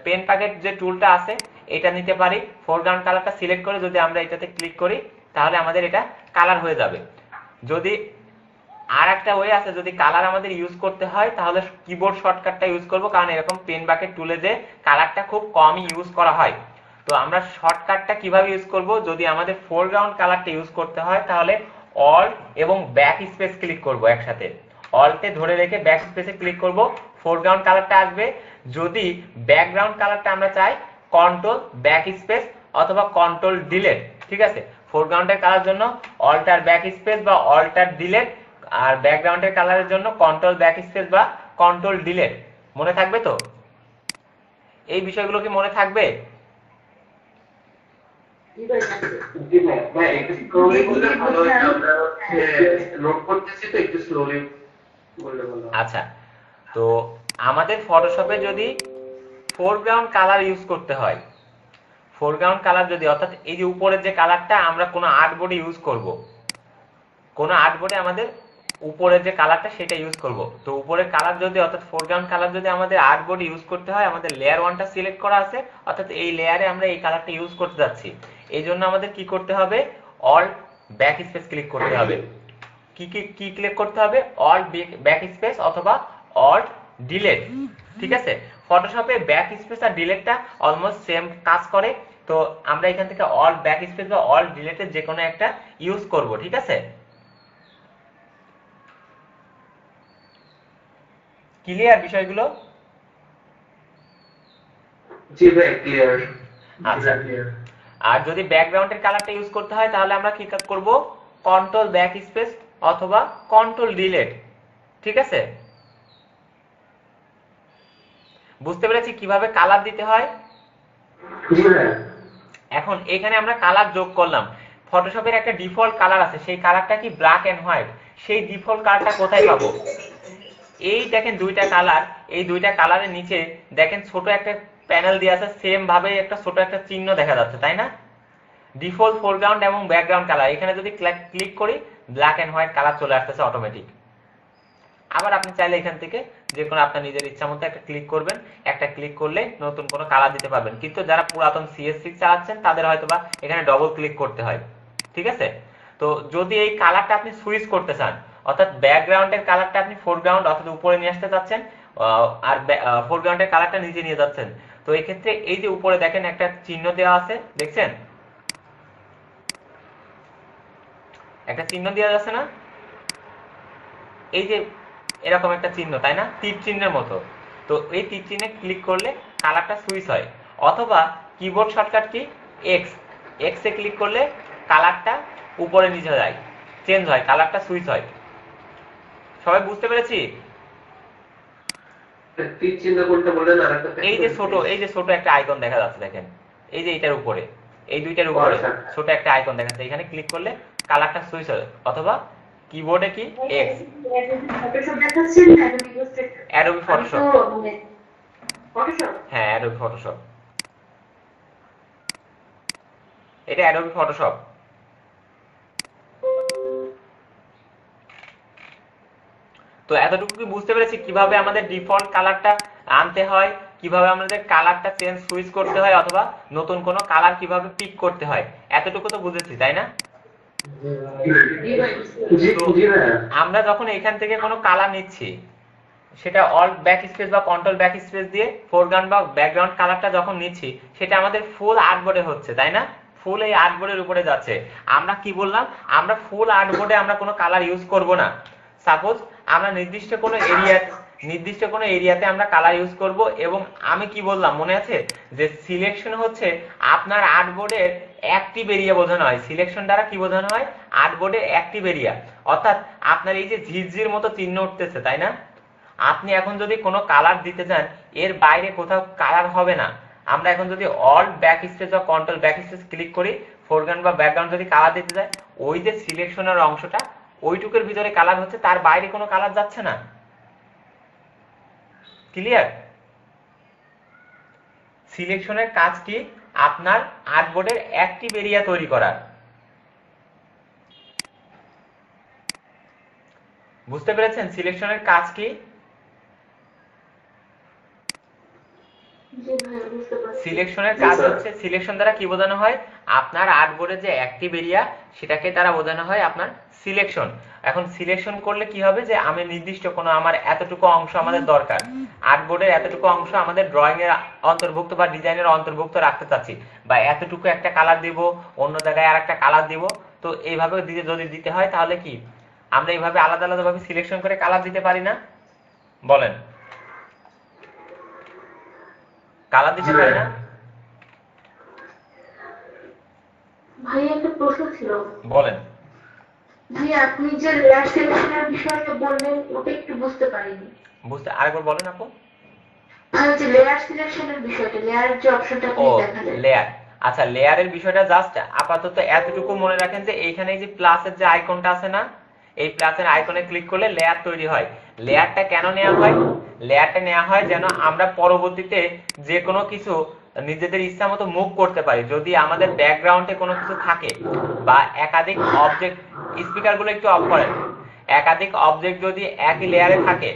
পেন প্যাকেট যে টুলটা আছে এটা নিতে পারি। ফোরগ্রাউন্ড কালারটা সিলেক্ট করে যদি আমরা এটাতে ক্লিক করি তাহলে আমাদের এটা কালার হয়ে যাবে। যদি আর একটা ওয়ে আছে, যদি কালার আমাদের ইউজ করতে হয় তাহলে কিবোর্ড শর্টকাটটা ইউজ করব, কারণ এরকম পেন প্যাকেট টুলে যে কালারটা খুব কমই ইউজ করা হয়। তো আমরা শর্টকাটটা কিভাবে ইউজ করব? যদি আমাদের ফোরগ্রাউন্ড কালারটা ইউজ করতে হয় তাহলে অল্ট এবং ব্যাক স্পেস ক্লিক করব একসাথে। অল্টে ধরে রেখে ব্যাক স্পেসে ক্লিক করব, ফোরগ্রাউন্ড কালারটা আসবে। যদি ব্যাকগ্রাউন্ড কালারটা আমরা চাই, কন্ট্রোল ব্যাক স্পেস অথবা কন্ট্রোল ডিলেট, ঠিক আছে? ফোরগ্রাউন্ডের কালার জন্য অল্ট আর ব্যাক স্পেস বা অল্ট আর ডিলেট, আর ব্যাকগ্রাউন্ডের কালারের জন্য কন্ট্রোল ব্যাক স্পেস বা কন্ট্রোল ডিলেট। মনে থাকবে তো? এই বিষয়গুলো কি মনে থাকবে? জি ভাই, ভাই একটু স্লোলি বললে ভালো হয়, আমরা হচ্ছে নোট করতেছি তো, একটু স্লোলি বললে ভালো হয়। আচ্ছা, তো আমাদের ফটোশপে যদি ফোরগ্রাউন্ড কালার ইউজ করতে হয়, ফোরগ্রাউন্ড কালার যদি, অর্থাৎ এই যে উপরের যে কালারটা আমরা কোনো আর্টবোর্ডে ইউজ করব, কোনো আর্টবোর্ডে আমাদের উপরের যে কালারটা সেটা ইউজ করব। তো উপরের কালার যদি, অর্থাৎ ফোরগ্রাউন্ড কালার যদি আমাদের আর্টবোর্ডে ইউজ করতে হয়, আমাদের লেয়ার 1টা সিলেক্ট করা আছে, অর্থাৎ এই লেয়ারে আমরা এই কালারটা ইউজ করতে যাচ্ছি। এই জন্য আমাদের কি করতে হবে? অল্ট ব্যাক স্পেস ক্লিক করতে হবে। কি ক্লিক করতে হবে? অল্ট ব্যাক স্পেস অথবা অল্ট ডিলেট, ঠিক আছে? ফটোশপে ব্যাক স্পেস আর ডিলেটটা অলমোস্ট সেম কাজ করে। তো আমরা এখান থেকে অল্ট ব্যাক স্পেস বা অল্ট ডিলেটের যে কোনো একটা ইউজ করব, ঠিক আছে? ক্লিয়ার বিষয়গুলো? জি ভাই, ক্লিয়ার। আচ্ছা, আর যদি ব্যাকগ্রাউন্ডের কালারটা ইউজ করতে হয় তাহলে আমরা কি করব? কন্ট্রোল ব্যাক স্পেস অথবা কন্ট্রোল ডিলেট, ঠিক আছে? বুঝতে পেরেছি কিভাবে কালার দিতে হয়? জি ভাই। এখন এখানে আমরা কালার যোগ করলাম। ফটোশপের একটা ডিফল্ট কালার আছে, সেই কালারটা কি? Black and white. সেই ডিফল্ট কালারটা কোথায় পাবো? এই দেখেন দুইটা কালার, এই দুইটা কালারের নিচে দেখেন ছোট একটা প্যানেল দিয়ে আছে, সেম ভাবে একটা ছোট একটা চিহ্ন দেখা যাচ্ছে, তাই না? ডিফল্ট ফোরগ্রাউন্ড এবং ব্যাকগ্রাউন্ড কালার। এখানে যদি ক্লিক করি ব্ল্যাক এন্ড হোয়াইট কালার চলে আসতেছে অটোমেটিক। আবার আপনি চাইলে এখান থেকে যে কোনো আপনার নিজের ইচ্ছা মতো একটা ক্লিক করবেন, একটা ক্লিক করলে নতুন কোনো কালার দিতে পারবেন। কিন্তু যারা পুরাতন CS6 চালাচ্ছেন তাদের হয়তোবা এখানে ডবল ক্লিক করতে হয়, ঠিক আছে? তো যদি এই কালারটা আপনি সুইচ করতে চান, অর্থাৎ ব্যাকগ্রাউন্ডের কালারটা আপনি ফোরগ্রাউন্ড অর্থাৎ উপরে নিয়ে আসতে চাচ্ছেন, আর ফোরগ্রাউন্ডের কালারটা নিচে নিয়ে যাচ্ছেন, তো এই ক্ষেত্রে এই যে উপরে দেখেন একটা চিহ্ন দেওয়া আছে, দেখছেন? একটা চিহ্ন দেওয়া যাচ্ছে না? এই যে এরকম একটা চিহ্ন, তাই না? তীর চিহ্নের মতো। তো এই তীর চিহ্নে ক্লিক করলে কালারটা সুইচ হয়। অথবা কিবোর্ড শর্টকাট কি? এক্স এ ক্লিক করলে কালারটা উপরে নিচে যায়, চেঞ্জ হয়, কালারটা সুইচ হয়। সবাই বুঝতে পেরেছি? তীর চিহ্ন কোনটা বললেন? আরেকটা এই যে ছোট একটা আইকন দেখা যাচ্ছে, দেখেন এই যে এটার উপরে, এই দুইটার উপরে ছোট একটা আইকন দেখা যাচ্ছে, এখানে ক্লিক করলে কালারটা সুইচ হয়। অথবা কিবোর্ডে কি? এক্স। ফটোশপ দেখাচ্ছেন না? Adobe Photoshop. ফটোশপ? হ্যাঁ, অ্যাডোবি ফটোশপ। এটা অ্যাডোবি ফটোশপ। তো এতটুকু কি বুঝতে পেরেছি কিভাবে আমাদের ডিফল্ট কালারটা আনতে হয়, কিভাবে আমাদের কালারটা চেঞ্জ সুইচ করতে হয়, অথবা নতুন কোনো কালার কিভাবে পিক করতে হয়? এতটুকু তো বুঝেছি, তাই না? আমরা যখন এখান থেকে কোনো কালার নিচ্ছি, সেটা অল্ট ব্যাক স্পেস বা কন্ট্রোল ব্যাক স্পেস দিয়ে ফোরগ্রাউন্ড বা ব্যাকগ্রাউন্ড কালারটা যখন নিচ্ছি, সেটা আমাদের ফুল আর্টবোর্ডে হচ্ছে, তাই না? ফুল এই আর্টবোর্ডের উপরে যাচ্ছে। আমরা কি বললাম? আমরা ফুল আর্টবোর্ডে আমরা কোনো কালার ইউজ করব না। সাপোজ আমরা নির্দিষ্ট কোনো এরিয়াতে আমরা কালার ইউজ করব। এবং আমি কি বললাম মনে আছে? যে সিলেকশন হচ্ছে আপনার আর্টবোর্ডের অ্যাক্টিভ এরিয়া বোঝানো হয়। সিলেকশন দ্বারা কি বোঝানো হয়? আর্টবোর্ডের অ্যাক্টিভ এরিয়া। অর্থাৎ আপনার এই যে ঝিরঝির মতো চিহ্ন উঠতেছে, তাই না? আপনি এখন যদি কোনো কালার দিতে চান, এর বাইরে কোথাও কালার হবে না। আমরা এখন যদি অল্ট ব্যাক স্পেস বা কন্ট্রোল ব্যাক স্পেস ক্লিক করি, ফোরগ্রাউন্ড বা ব্যাকগ্রাউন্ড যদি কালার দিতে যায়, ওই যে সিলেকশনের অংশটা ওইটুকুর ভিতরে কালার হচ্ছে, তার বাইরে কোনো কালার যাচ্ছে না। ক্লিয়ার? সিলেকশনের কাজ কি? আপনার আর্টবোর্ডের অ্যাক্টিভ এরিয়া তৈরি করা। বুঝতে পেরেছেন সিলেকশনের কাজ কি? জি ভাইয়া বুঝতে পারছি। সিলেকশনের কাজ হচ্ছে, সিলেকশন দ্বারা কি বোঝানো হয়? আপনার আর্টবোর্ডের যে অ্যাক্টিভ এরিয়া সেটাকে দ্বারা বোঝানো হয় আপনার সিলেকশন। এখন সিলেকশন করলে কি হবে? যে আমি নির্দিষ্ট কোনো আমার এতটুকু অংশ আমাদের দরকার, আর্টবোর্ডের এতটুকু অংশ আমাদের ড্রয়িং এর অন্তর্ভুক্ত বা ডিজাইনের অন্তর্ভুক্ত রাখতে চাচ্ছি, বা এতটুকু একটা কালার দিব, অন্য জায়গায় আর একটা কালার দিব। তো এইভাবে যদি দিতে হয় তাহলে কি আমরা এইভাবে আলাদা আলাদা ভাবে সিলেকশন করে কালার দিতে পারি না? বলেন, কালার দিতে পারি না? ভাই একটা প্রশ্ন ছিল। বলেন। জি, আপনি যে লেয়ার সিলেকশনের বিষয়টা বললেন ওটা একটু বুঝতে পারিনি। বুঝতে আরেকবার বলেন আপু। ভাই যে লেয়ার সিলেকশনের বিষয়টা, লেয়ারের যে অপশনটা আপনি ও দেখালেন। লেয়ার, আচ্ছা লেয়ারের বিষয়টা জাস্ট আপাতত এতটুকু মনে রাখেন যে এইখানে যে প্লাসের যে আইকনটা আছে না, এই প্লাসের আইকনে ক্লিক করলে লেয়ার তৈরি হয়। লেয়ারটা কেন নেওয়া হয়? লেয়ারটা নেওয়া হয় যেন আমরা পরবর্তীতে যে কোনো কিছু নিজেদের ইচ্ছা মতো মুভ করতে পারি। যদি আমাদের ব্যাকগ্রাউন্ডে কোনো কিছু থাকে বা একাধিক অবজেক্ট, স্পিকারগুলো একটু অফ করেন, একাধিক অবজেক্ট যদি একই লেয়ারে থাকে,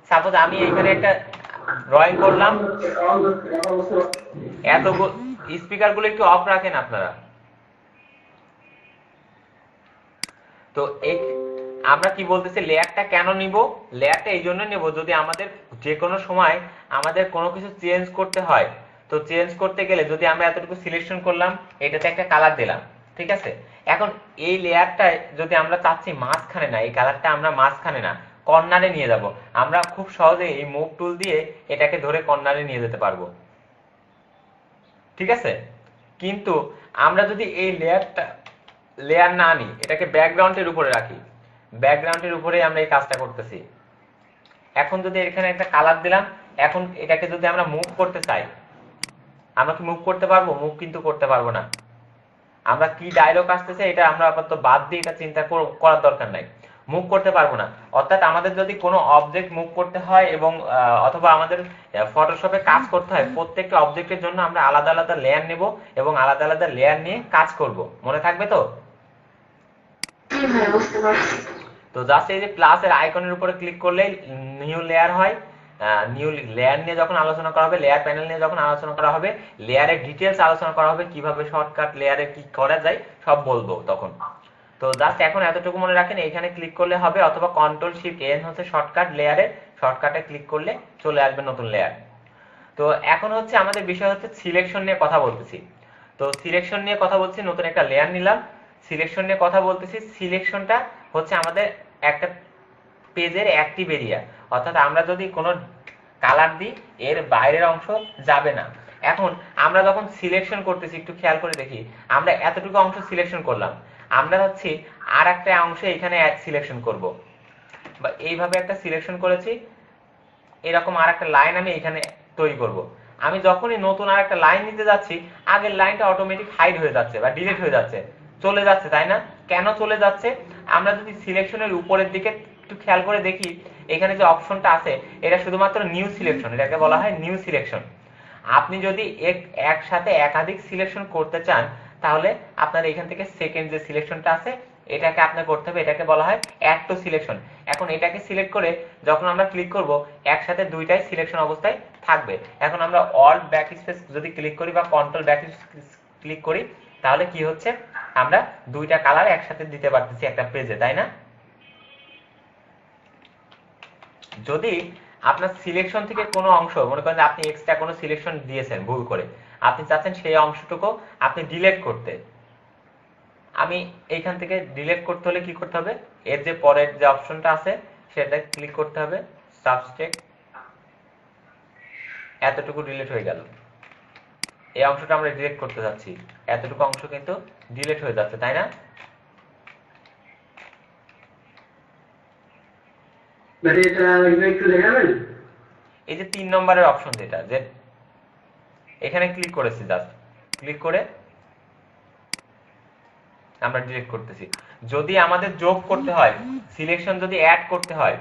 সাপোজ আমি এখানে একটা ড্রয়িং করলাম, এতগুলো স্পিকার গুলো একটু অফ রাখেন আপনারা। তো আমরা কি বলতেছি, লেয়ারটা কেন নিব? লেয়ারটা এই জন্য নেব যদি আমাদের যে কোনো সময় আমাদের কোনো কিছু চেঞ্জ করতে হয়, তো চেঞ্জ করতে গেলে যদি আমরা এতটুকু সিলেকশন করলাম, এটাতে একটা কালার দিলাম, ঠিক আছে? এখন এই লেয়ারটা যদি আমরা চাচ্ছি মাঝখানে না, এই কালারটা আমরা মাঝখানে না কর্নারে নিয়ে যাব, আমরা খুব সহজে এই মুভ টুল দিয়ে এটাকে ধরে কর্নারে নিয়ে যেতে পারবো, ঠিক আছে? কিন্তু আমরা যদি এই লেয়ার না নিই, এটাকে ব্যাকগ্রাউন্ডের উপরে রাখি, ব্যাকগ্রাউন্ডের উপরে আমরা এই কাজটা করতেছি। এখন যদি এখানে একটা কালার দিলাম, এখন এটাকে যদি আমরা মুভ করতে চাই, আমরা কি মুভ করতে পারবো? মুভ কিন্তু করতে পারবো না। আমরা কি ডায়লগ আসতেছে এটা আমরা আপাতত বাদ দিয়ে এটা চিন্তা করার দরকার নাই, মুভ করতে পারবো না। অর্থাৎ আমাদের যদি কোনো অবজেক্ট মুভ করতে হয় এবং অথবা আমাদের ফটোশপে কাজ করতে হয়, প্রত্যেকটা অবজেক্টের জন্য আমরা আলাদা আলাদা লেয়ার নেব এবং আলাদা আলাদা লেয়ার নিয়ে কাজ করব। মনে থাকবে তো? জি ভাই বুঝতে পারছি। তো জাস্ট এই যে প্লাসের আইকনের উপরে ক্লিক করলে নিউ লেয়ার হয়। নিউ লেয়ার নিয়ে যখন আলোচনা করা হবে, লেয়ার প্যানেল নিয়ে যখন আলোচনা করা হবে, লেয়ারের ডিটেলস আলোচনা করা হবে, কিভাবে শর্টকাট লেয়ারে কি করা যায় সব বলবো তখন। তো জাস্ট এখন এতটুকু মনে রাখেন, এইখানে ক্লিক করলে হবে, অথবা কন্ট্রোল শিফট এন হচ্ছে শর্টকাট, লেয়ারের শর্টকাটে ক্লিক করলে চলে আসবে নতুন লেয়ার। তো এখন হচ্ছে আমাদের বিষয় হচ্ছে সিলেকশন নিয়ে কথা বলতেছি। তো সিলেকশন নিয়ে কথা বলছি, নতুন একটা লেয়ার নিলাম, সিলেকশন নিয়ে কথা বলতেছি। সিলেকশনটা হচ্ছে আমাদের একটা পেজের অ্যাক্টিভ এরিয়া, অর্থাৎ আমরা যদি কোনো কালার দিই এর বাইরের অংশ যাবে না। এখন আমরা যখন সিলেকশন করতেছি একটু খেয়াল করে দেখি, আমরা এতটুকু অংশ সিলেকশন করলাম, আমরা হচ্ছে আর একটা অংশ এখানে সিলেকশন করব, বা এইভাবে একটা সিলেকশন করেছি, এরকম আর একটা লাইন আমি এখানে তৈরি করব। আমি যখনই নতুন আর একটা লাইন নিতে যাচ্ছি, আগের লাইনটা অটোমেটিক হাইড হয়ে যাচ্ছে বা ডিলিট হয়ে যাচ্ছে, চলে যাচ্ছে, তাই না? কেন চলে যাচ্ছে? আমরা যদি সিলেকশনের উপরের দিকে একটু খেয়াল করে দেখি, এখানে যে অপশনটা আছে এটা শুধুমাত্র নিউ সিলেকশন, এটাকে বলা হয় নিউ সিলেকশন। আপনি যদি একসাথে একাধিক সিলেকশন করতে চান, তাহলে আপনার এখান থেকে সেকেন্ড যে সিলেকশনটা আছে এটাকে আপনার করতে হবে, এটাকে বলা হয় অ্যাড টু সিলেকশন। এখন এটাকে সিলেক্ট করে যখন আমরা ক্লিক করব, একসাথে দুইটাই সিলেকশন অবস্থায় থাকবে। এখন আমরা অল্ট ব্যাক স্পেস যদি ক্লিক করি বা কন্ট্রোল ব্যাক ক্লিক করি, তাহলে কি হচ্ছে, আমরা দুইটা কালার একসাথে দিতে পারতেছি একটা পেজে, তাই না? যদি আপনার সিলেকশন থেকে কোনো অংশ, মনে করেন আপনি এক্সট্রা কোনো সিলেকশন দিয়েছেন ভুল করে, আপনি চাচ্ছেন সেই অংশটুকু আপনি ডিলিট করতে, আমি এইখান থেকে ডিলিট করতে হলে কি করতে হবে, এর যে পরের যে অপশনটা আছে সেটা ক্লিক করতে হবে, সাবস্ট্রাক্ট, এতটুকু ডিলিট হয়ে গেল। এই অংশটা আমরা ডিলিট করতে যাচ্ছি, এতটুকু অংশ কিন্তু ডিলিট হয়ে যাচ্ছে, তাই না? এটা একটু দেখাবেন। এই যে 3 নম্বরের অপশন যেটা, যে এখানে ক্লিক করেছি, জাস্ট ক্লিক করে আমরা ডিলিট করতেছি। যদি আমাদের যোগ করতে হয়, সিলেকশন যদি অ্যাড করতে হয়,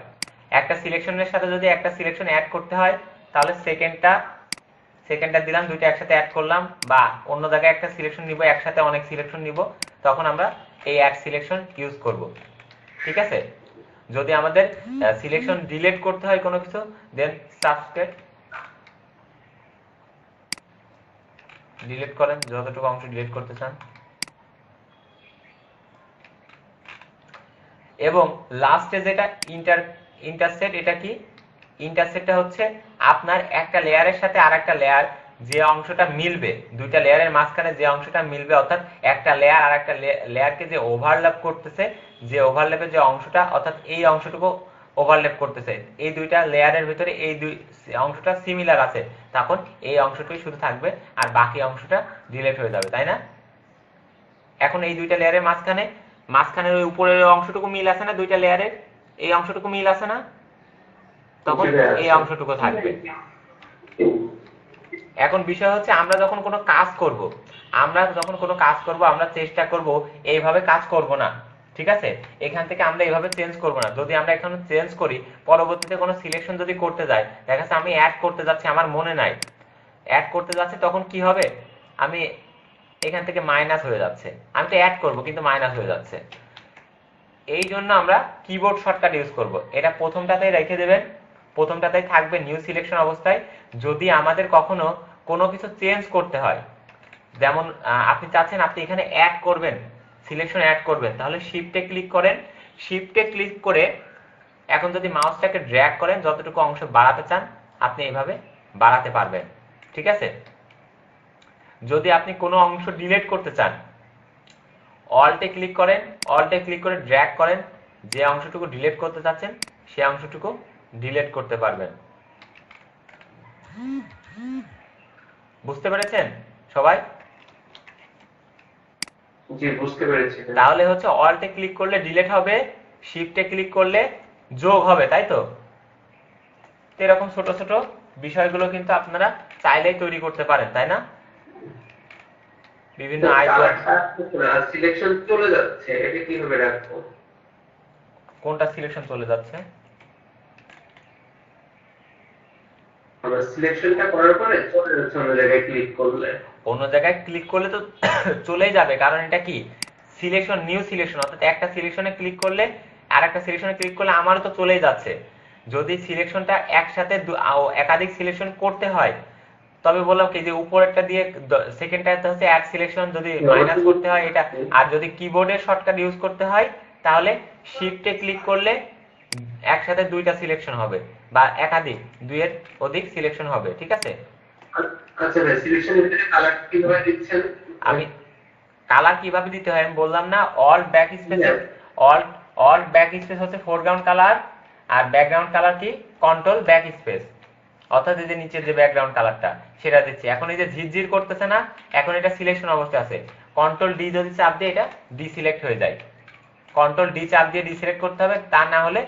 একটা সিলেকশনের সাথে যদি একটা সিলেকশন অ্যাড করতে হয়, তাহলে সেকেন্ডটা দিলাম, দুইটা একসাথে অ্যাড করলাম, বা অন্য জায়গায় একটা সিলেকশন নিব, একসাথে অনেক সিলেকশন নিব, তখন আমরা এই অ্যাড সিলেকশন ইউজ করব। ঠিক আছে? যদি আমাদের সিলেকশন ডিলিট করতে হয় কোনো কিছু, দেন সাবস্ক্রাইব ডিলিট করেন, যতটুকু অংশ ডিলিট করতে চান। এবং লাস্টে যেটা ইন্টারসেক্ট, এটা কি? ইন্টারসেক্টটা হচ্ছে আপনার একটা লেয়ারের সাথে আরেকটা লেয়ার যে অংশটা মিলবে, দুইটা লেয়ারের মাঝখানে যে অংশটা মিলবে, অর্থাৎ একটা লেয়ার আর একটা লেয়ারকে যে ওভারল্যাপ করতেছে, যে ওভারল্যাপের যে অংশটা, অর্থাৎ এই অংশটুকু ওভারল্যাপ করতেছে, এই দুইটা লেয়ারের ভিতরে এই দুই অংশটা সিমিলার আছে, তখন এই অংশটাই শুধু থাকবে আর বাকি অংশটা ডিলিট হয়ে যাবে, তাই না? এখন এই দুইটা লেয়ারের মাঝখানের ওই উপরের অংশটুকু মিল আছে না, দুইটা লেয়ারের এই অংশটুকু মিল আছে না, তখন এই অংশটুকু থাকবে। এখন বিষয় হচ্ছে আমরা যখন কোনো কাজ করব, আমরা চেষ্টা করব এইভাবে কাজ করব না। ঠিক আছে? এখান থেকে আমরা এইভাবে চেঞ্জ করব না। যদি আমরা এখানে চেঞ্জ করি, পরবর্তীতে কোনো সিলেকশন যদি করতে যাই, দেখা যাচ্ছে আমি অ্যাড করতে যাচ্ছি, আমার মনে নাই অ্যাড করতে যাচ্ছি, তখন কি হবে? আমি এখান থেকে মাইনাস হয়ে যাচ্ছে, আমি তো অ্যাড করব কিন্তু মাইনাস হয়ে যাচ্ছে। এই জন্য আমরা কিবোর্ড শর্টকাট ইউজ করব। এটা প্রথমটাতেই রেখে দেবেন, প্রথমটাতেই থাকবে নিউ সিলেকশন অবস্থায়। যদি আমাদের কখনো কোনো কিছু চেঞ্জ করতে হয়, যেমন আপনি চাচ্ছেন আপনি এখানে অ্যাড করবেন, সিলেকশন অ্যাড করবেন, তাহলে শিফটে ক্লিক করেন, শিফটে ক্লিক করে এখন যদি মাউসটাকে ড্র্যাগ করেন, যতটুকু অংশ বাড়াতে চান আপনি এইভাবে বাড়াতে পারবেন। ঠিক আছে? যদি আপনি কোনো অংশ ডিলিট করতে চান, অল্টে ক্লিক করেন, অল্টে ক্লিক করে ড্র্যাগ করেন, যে অংশটুকু ডিলিট করতে চাচ্ছেন সেই অংশটুকু ডিলিট করতে পারবেন। বুঝতে পেরেছেন সবাই? জি, বুঝতে পেরেছি। তাহলে হচ্ছে অল্টে ক্লিক করলে ডিলিট হবে, শিফটে ক্লিক করলে যোগ হবে, তাই তো? এরকম ছোট ছোট বিষয়গুলো কিন্তু আপনারা চাইলেই তৈরি করতে পারেন, তাই না? বিভিন্ন সিলেকশন চলে যাচ্ছে, এটা কিভাবে রাখবো? কোনটা সিলেকশন চলে যাচ্ছে? আমরা সিলেকশনটা করার পরে চলে যাচ্ছে অন্য জায়গায় ক্লিক করলে। অন্য জায়গায় ক্লিক করলে তো চলেই যাবে, কারণ এটা কি সিলেকশন, নিউ সিলেকশন, অর্থাৎ একটা সিলেকশনে ক্লিক করলে আর একটা সিলেকশনে ক্লিক করলে আমারও তো চলেই যাচ্ছে। যদি সিলেকশনটা একসাথে একাধিক সিলেকশন করতে হয়, তবে বললাম কি যে উপরেরটা দিয়ে সেকেন্ডটা হচ্ছে অ্যাড সিলেকশন, যদি মাইনাস করতে হয় এটা, আর যদি কিবোর্ডের শর্টকাট ইউজ করতে হয় তাহলে শিফটে ক্লিক করলে একসাথে দুইটা সিলেকশন হবে বা একাধিক দুইয়ের অধিক সিলেকশন হবে। ঠিক আছে? আচ্ছা ভাই, সিলেকশনের ভিতরে কালার কিভাবে দিচ্ছেন? আমি কালার কিভাবে দিতে হয় আমি বললাম না, alt backspace, alt backspace হচ্ছে ফোরগ্রাউন্ড কালার, আর ব্যাকগ্রাউন্ড কালার কি কন্ট্রোল ব্যাক স্পেস, অর্থাৎ এই যে নিচের যে ব্যাকগ্রাউন্ড কালারটা সেটা দিচ্ছি। এখন এই যে ঝিরঝির করতেছে না, এখন এটা সিলেকশন অবস্থায় আছে, কন্ট্রোল ডি যদি চাপ দিয়ে এটা ডিসিলেক্ট হয়ে যায়, কন্ট্রোল ডি চাপ দিয়ে ডিসিলেক্ট করতে হবে, তা না হলে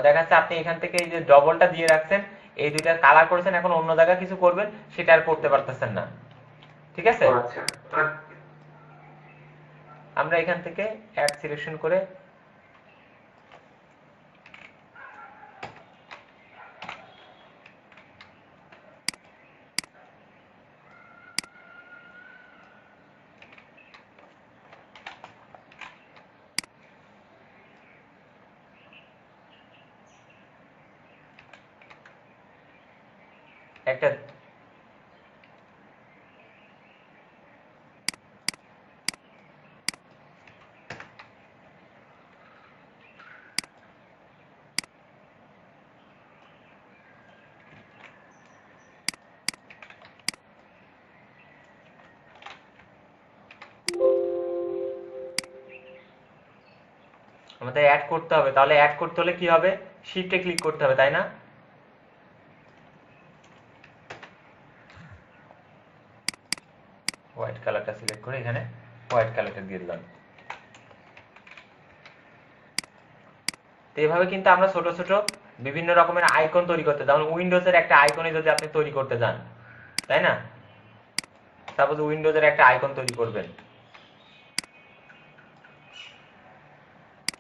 দেখা যাচ্ছে আপনি এখান থেকে এই যে ডবলটা দিয়ে রাখছেন, এই দুইটা কালার করেছেন, এখন অন্য জায়গায় কিছু করবেন সেটা আর করতে পারতেছেন না। ঠিক আছে? আচ্ছা, আমরা এখান থেকে অ্যাড সিলেকশন করে একটা আমাদের অ্যাড করতে হবে, তাহলে অ্যাড করতে হলে কি হবে? শিফটে ক্লিক করতে হবে, তাই না? হোয়াইট কালারটা সিলেক্ট করে এখানে হোয়াইট কালারটা দিয়ে দিলাম। তো এইভাবে কিন্তু আমরা ছোট ছোট বিভিন্ন রকমের আইকন তৈরি করতে, যেমন উইন্ডোজের একটা আইকনে যদি আপনি তৈরি করতে যান, তাই না? সাপোজ উইন্ডোজের একটা আইকন তৈরি করবেন,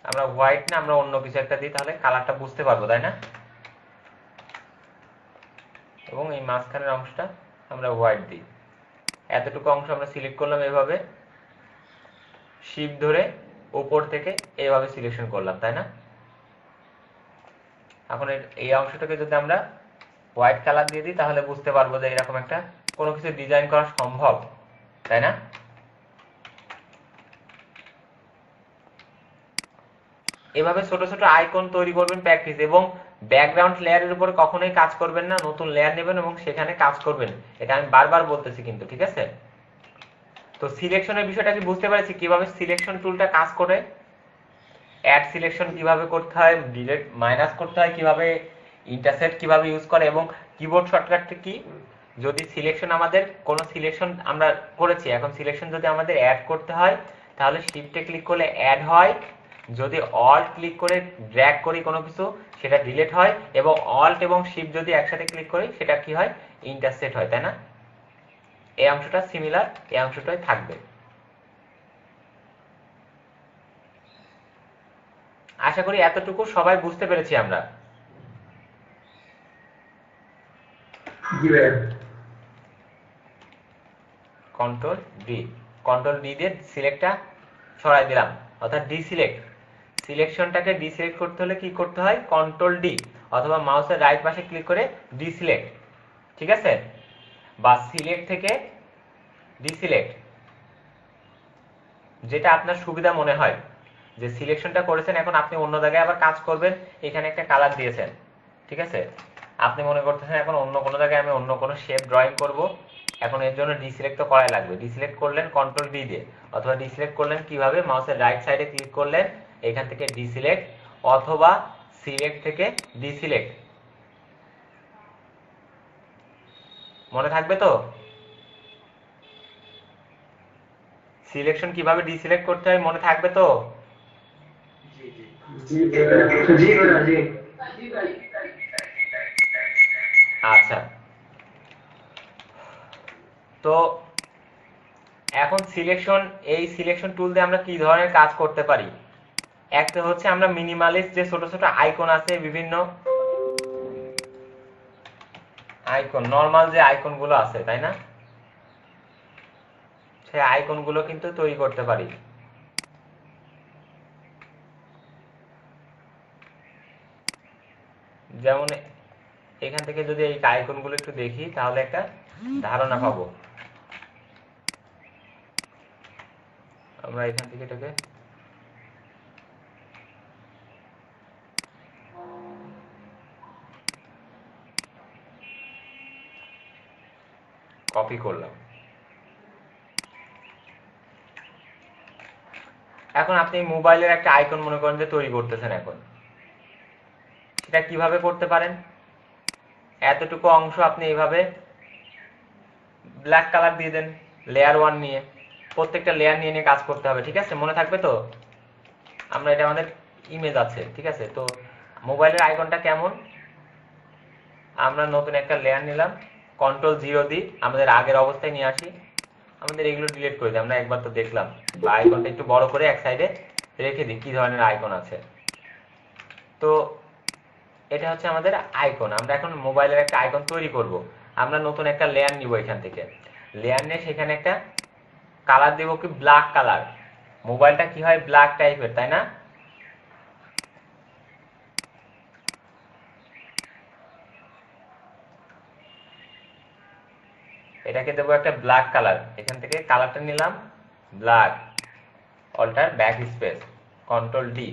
আমরা হোয়াইট না আমরা অন্য কিছু একটা দিই, তাহলে কালারটা বুঝতে পারবো, তাই না? এবং এই মাঝখানের অংশটা আমরা হোয়াইট দিই। এতটুকু অংশ আমরা সিলেক্ট করলাম, এভাবে শিফট ধরে উপর থেকে এইভাবে সিলেকশন করলাম, তাই না? এখন এই অংশটাকে যদি আমরা হোয়াইট কালার দিয়ে দিই, তাহলে বুঝতে পারবো যে এরকম একটা কোনো কিছু ডিজাইন করা সম্ভব, তাই না? এভাবে ছোট ছোট আইকন তৈরি করবেন প্র্যাকটিস, এবং ব্যাকগ্রাউন্ড লেয়ারের উপরে কখনোই কাজ করবেন না, নতুন লেয়ার নেবেন এবং সেখানে কাজ করবেন। এটা আমি বারবার বলতেছি কিন্তু, ঠিক আছে? তো সিলেকশনের বিষয়টা কি বুঝতে পেরেছি, কিভাবে সিলেকশন টুলটা কাজ করে, অ্যাড সিলেকশন কিভাবে করতে হয়, ডিলিট মাইনাস করতে হয় কিভাবে, ইন্টারসেক্ট কিভাবে ইউজ করে, এবং কিবোর্ড শর্টকাটটা কি। যদি সিলেকশন আমাদের কোনো সিলেকশন আমরা করেছি, এখন সিলেকশন যদি আমাদের অ্যাড করতে হয়, তাহলে শিফটে ক্লিক করলে অ্যাড হয়, যদি অল্ট ক্লিক করে ড্র্যাগ করি কোনো কিছু, সেটা ডিলিট হয়, এবং অল্ট এবং শিফট যদি একসাথে ক্লিক করি, সেটা কি হয়, ইন্টারসেক্ট হয়, তাই না? এই অংশটা সিমিলার এই অংশটাই থাকবে। আশা করি এতটুকু সবাই বুঝতে পেরেছি আমরা। কন্ট্রোল ডি দিয়ে সিলেক্টটা সরাই দিলাম, অর্থাৎ ডিসিলেক্ট। সিলেকশনটাকে ডিসিলেক্ট করতে হলে কি করতে হয়, কন্ট্রোল ডি, অথবা মাউসের রাইট পাশে ক্লিক করে ডিসিলেক্ট, ঠিক আছে? বা সিলেক্ট থেকে ডিসিলেক্ট, যেটা আপনার সুবিধা মনে হয়। যে সিলেকশনটা করেছেন, এখন আপনি অন্য জায়গায় আবার কাজ করবেন, এখানে একটা কালার দিয়েছেন, ঠিক আছে? আপনি মনে করতেছেন এখন অন্য কোনো জায়গায় আমি অন্য কোনো শেপ ড্রয়িং করব, এখন এর জন্য ডিসিলেক্ট তো করাই লাগবে। ডিসিলেক্ট করলেন কন্ট্রোল ডি দিয়ে, অথবা ডিসিলেক্ট করলেন কিভাবে, মাউসের রাইট সাইডে ক্লিক করলেন, এখান থেকে ডিসিলেক্ট, অথবা সিলেক্ট থেকে ডিসিলেক্ট। মনে থাকবে তো সিলেকশন কিভাবে ডিসিলেক্ট করতে হয়, মনে থাকবে তো? আচ্ছা, তো এখন সিলেকশন, এই সিলেকশন টুল দিয়ে আমরা কি ধরনের কাজ করতে পারি? একটা হচ্ছে আমরা মিনিমালিস্ট যে ছোট ছোট আইকন আছে, বিভিন্ন আইকন, নরমাল যে আইকন গুলো আছে, তাই না, সেই আইকন গুলো কিন্তু তৈরি করতে পারি। যেমন এখান থেকে যদি এই আইকন গুলো একটু দেখি, তাহলে একটা ধারণা পাবো। আমরা এখান থেকে এটাকে কপি করলাম। এখন আপনি মোবাইলের একটা আইকন মনে করেন যে তৈরি করতেছেন, এখন সেটা কিভাবে করতে পারেন? এতটুকু অংশ আপনি এইভাবে ব্ল্যাক কালার দিয়ে দেন, লেয়ার 1 নিয়ে, প্রত্যেকটা লেয়ার নিয়ে নিয়ে কাজ করতে হবে, ঠিক আছে? মনে থাকবে তো? আমরা এটা আমাদের ইমেজ আছে, ঠিক আছে? তো মোবাইলের আইকনটা কেমন, আমরা নতুন একটা লেয়ার নিলাম, কন্ট্রোল 0 দিই, আমাদের আগের অবস্থায় নিয়ে আসি, আমাদের এগুলো ডিলিট করে দিই। আমরা একবার তো দেখলাম, বা আইকনটা একটু বড় করে এক সাইডে রেখে দিই কি ধরনের আইকন আছে। তো এটা হচ্ছে আমাদের আইকন। আমরা এখন মোবাইলের একটা আইকন তৈরি করব। আমরা নতুন একটা লেয়ার নিব, এখান থেকে লেয়ার নিয়ে সেখানে একটা কালার দেব, কি ব্ল্যাক কালার। মোবাইলটা কি হয়, ব্ল্যাক টাইপের, তাই না? এটাকে দেবো একটা ব্ল্যাক কালার, এখান থেকে কালারটা নিলাম black, alt backspace, control D.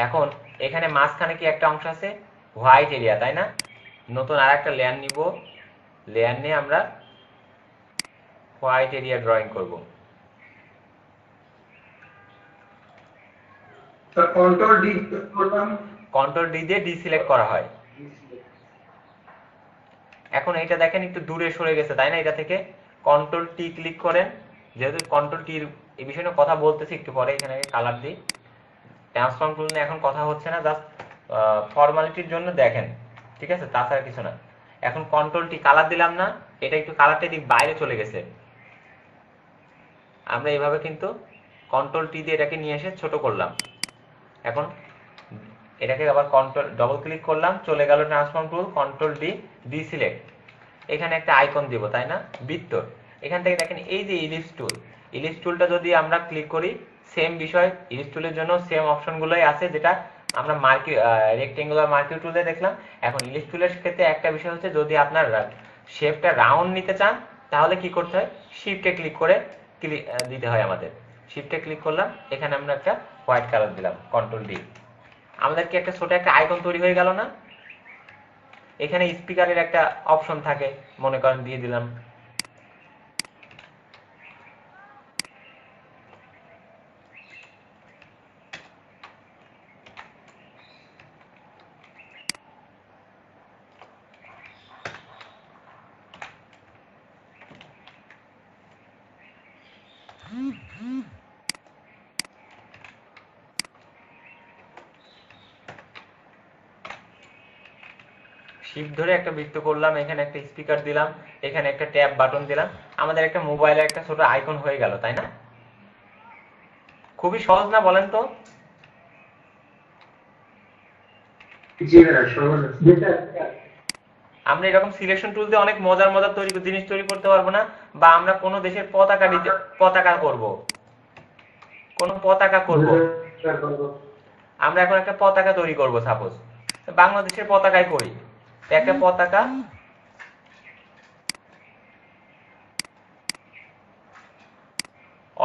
এখন এখানে মাঝখানে কি একটা অংশ আছে, হোয়াইট এরিয়া, তাই না? নতুন আর একটা লেয়ার নিব, লেয়ার নিয়ে আমরা হোয়াইট এরিয়া ড্রয়িং করব। কন্ট্রোল ডি দিয়ে ডিসিলেক্ট করা হয়। এখন এটা দেখেন একটু দূরে সরে গেছে, তাই না? এটা থেকে কন্ট্রোল টি ক্লিক করেন। যেহেতু কন্ট্রোল টির এই বিষয়ে কথা বলতেছি একটু পরে, এখানে কালার দিই। ট্রান্সফর্ম টুল নিয়ে এখন কথা হচ্ছে না, জাস্ট ফর্মালিটির জন্য দেখেন, ঠিক আছে, তাছাড়া কিছু না। এখন কন্ট্রোল টি কালার দিলাম না, এটা একটু কালারটা দিক বাইরে চলে গেছে। আমরা এইভাবে কিন্তু কন্ট্রোল টি দিয়ে এটাকে নিয়ে এসে ছোট করলাম। এখন এটাকে আবার কন্ট্রোল ডবল ক্লিক করলাম, চলে গেল ট্রান্সফর্ম টুল, কন্ট্রোল ডি, ডিসিলেক্ট। এখানে একটা আইকন দিব, তাই না, বৃত্ত। এখান থেকে দেখেন এই যে ইলিপস টুল, ইলিপস টুলটা যদি আমরা ক্লিক করি, সেম বিষয়, ইলিপস টুলের জন্য সেম অপশনগুলোই আছে যেটা আমরা রেক্টেঙ্গুলার মার্কিউ টুলে দেখলাম। এখন ইলিপস টুলের ক্ষেত্রে একটা বিষয় হচ্ছে, যদি আপনার শেপটা রাউন্ড নিতে চান তাহলে কি করতে হয়, শিফটে ক্লিক করে দিতে হয় আমাদের। শিফটে ক্লিক করলাম, এখানে আমরা একটা হোয়াইট কালার দিলাম, কন্ট্রোল ডি। আমাদের কি একটা ছোট একটা আইকন তৈরি হয়ে গেল না? এখানে স্পিকারের একটা অপশন থাকে, মনে করেন দিয়ে দিলাম। শিফট ধরে একটা বৃত্ত করলাম, এখানে একটা স্পিকার দিলাম, এখানে একটা ট্যাব বাটন দিলাম, আমাদের একটা মোবাইলের একটা ছোট আইকন হয়ে গেল, তাই না? খুবই সহজ না, বলেন তো? আমরা এরকম সিলেকশন টুল দিয়ে অনেক মজার মজার জিনিস তৈরি করতে পারবো না? বা আমরা কোনো দেশের পতাকা করব, কোন পতাকা করব, আমরা এখন একটা পতাকা তৈরি করব, সাপোজ বাংলাদেশের পতাকায় করি। একটা পতাকা,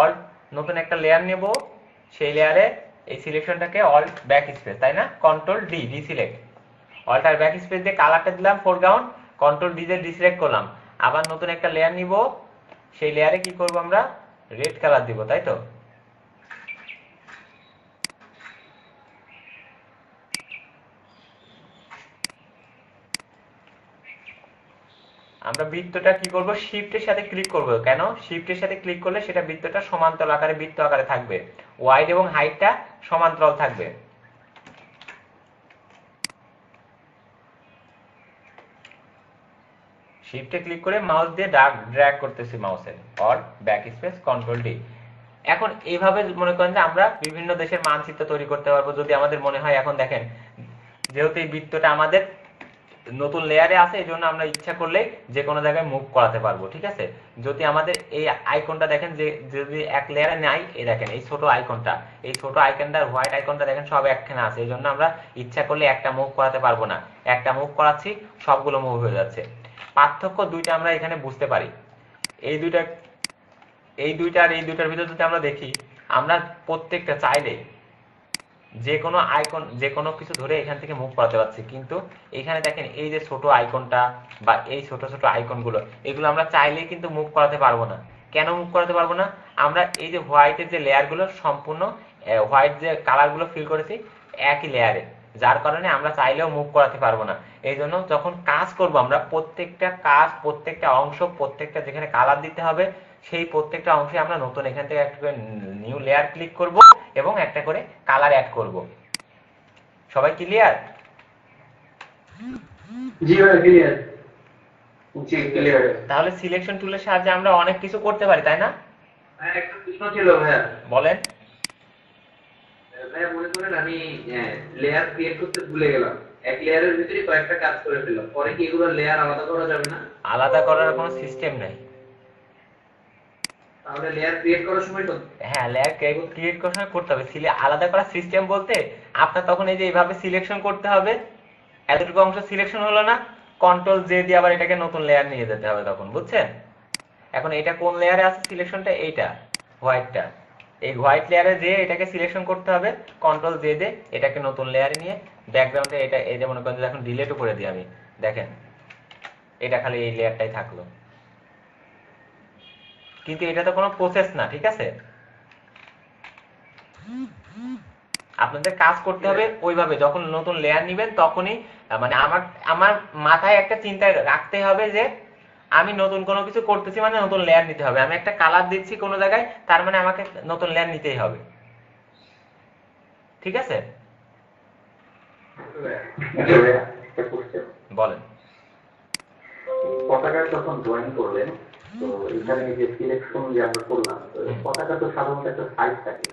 অল্ট নতুন একটা লেয়ার নেব, সেই লেয়ারে এই সিলেকশনটাকে অল্ট ব্যাক স্পেস, তাই না, কন্ট্রোল ডি, ডিসিলেক্ট। অল্ট আর ব্যাক স্পেস দিয়ে কালারটা দিলাম ফোরগ্রাউন্ড, কন্ট্রোল ডি দিয়ে ডিসিলেক্ট করলাম। আবার নতুন একটা লেয়ার নিব, সেই লেয়ারে কি করব, আমরা রেড কালার দিব, তাই তো। আমরা বৃত্তটা কি করব, শিফটের সাথে ক্লিক করব। কেন? শিফটের সাথে ক্লিক করলে সেটা বৃত্তটা সমান্তরাল আকারে, বৃত্ত আকারে থাকবে, ওয়াইড এবং হাইটটা সমান্তরাল থাকবে। শিফটে ক্লিক করে মাউস দিয়ে ড্র্যাগ করতেছি মাউসের, alt backspace control D. এখন এইভাবে মনে করেন যে আমরা বিভিন্ন দেশের মানচিত্র তৈরি করতে পারবো, যদি আমাদের মনে হয়। এখন দেখেন, যেহেতু এই বৃত্তটা আমাদের নতুন লেয়ারে আছে, এই জন্য আমরা ইচ্ছা করলে যে কোনো জায়গায় মুভ করাতে পারবো, ঠিক আছে। যদি আমাদের এই আইকনটা দেখেন, যে যদি এক লেয়ারে নাই, এই দেখেন এই ছোট আইকনটা, এই ছোট আইকনটা, হোয়াইট আইকনটা দেখেন সব একখানে আছে, এই জন্য আমরা ইচ্ছা করলে একটা মুভ করাতে পারবো না। একটা মুভ করাচ্ছি, সবগুলো মুভ হয়ে যাচ্ছে। পার্থক্য দুইটা আমরা এখানে বুঝতে পারি। এই দুইটার ভিতর যদি আমরা দেখি, আমরা প্রত্যেকটা চাইলে যে কোনো আইকন, যে কোনো কিছু ধরে এখান থেকে মুভ করাতে পারছি। কিন্তু এখানে দেখেন এই যে ছোট আইকনটা বা এই ছোট ছোট আইকনগুলো, এগুলো আমরা চাইলেই কিন্তু মুভ করাতে পারবো না। কেন মুভ করাতে পারবো না? আমরা এই যে হোয়াইটের যে লেয়ারগুলো, সম্পূর্ণ হোয়াইট যে কালারগুলো ফিল করেছি একই লেয়ারে, যার কারণে আমরা চাইলেও মুভ করাতে পারবো না। এই জন্য যখন কাজ করব, আমরা প্রত্যেকটা কাজ, প্রত্যেকটা অংশ, প্রত্যেকটা যেখানে কালার দিতে হবে, সেই প্রত্যেকটা অংশে আমরা নতুন এখান থেকে একটা করে নিউ লেয়ার ক্লিক করব এবং একটা করে কালার অ্যাড করব। সবাই ক্লিয়ার? জি ভাই, ক্লিয়ার। জি ক্লিয়ার। তাহলে সিলেকশন টুলের সাহায্যে আমরা অনেক কিছু করতে পারি, তাই না? হ্যাঁ, একটা প্রশ্ন ছিল ভাইয়া। বলেন। ভাইয়া মনে করেন আমি লেয়ার ক্রিয়েট করতে ভুলে গেলাম, এক লেয়ারের ভিতরে কয়েকটা কাজ করে ফেললাম, পরে কি এগুলো লেয়ার আলাদা করা যাবে না? আলাদা করার কোনো সিস্টেম নাই। তাহলে লেয়ার ক্রিয়েট করার সময় তো, হ্যাঁ, লেয়ার ক্রিয়েট করার সময় করতে হবে। আলাদা করার সিস্টেম বলতে আপনার তখন এই যে এইভাবে সিলেকশন করতে হবে, এতটুকু অংশ সিলেকশন হলো না, কন্ট্রোল জে দিয়ে আবার এটাকে নতুন লেয়ার নিয়ে যেতে হবে তখন, বুঝছেন? এখন এটা কোন লেয়ারে আছে সিলেকশনটা, এইটা হোয়াইটটা, এই হোয়াইট লেয়ারে যে এটাকে সিলেকশন করতে হবে, কন্ট্রোল জে দিয়ে এটাকে নতুন লেয়ারে নিয়ে ব্যাকগ্রাউন্ডে এটা, এই যে মনে করেন এখন ডিলেটও করে দিই আমি, দেখেন এটা খালি এই লেয়ারটাই থাকলো। কিন্তু এটা তো কোনো প্রসেস না, ঠিক আছে। আপনাদের কাজ করতে হবে ওইভাবে, যখন নতুন লেয়ার নিবেন তখনই, মানে আমার মাথায় একটা চিন্তা রাখতে হবে যে আমি নতুন কোনো কিছু করতেছি মানে নতুন লেয়ার নিতে হবে। আমি একটা কালার দিচ্ছি কোনো জায়গায়, তার মানে আমাকে নতুন লেয়ার নিতেই হবে। ঠিক আছে, একটা question। বলেন। পতাকা যখন ড্রয়িং করবেন, তো এখানে যে সিলেকশন যে আমরা করলাম, তো পতাকা তো সাধারণত একটা সাইজ থাকে,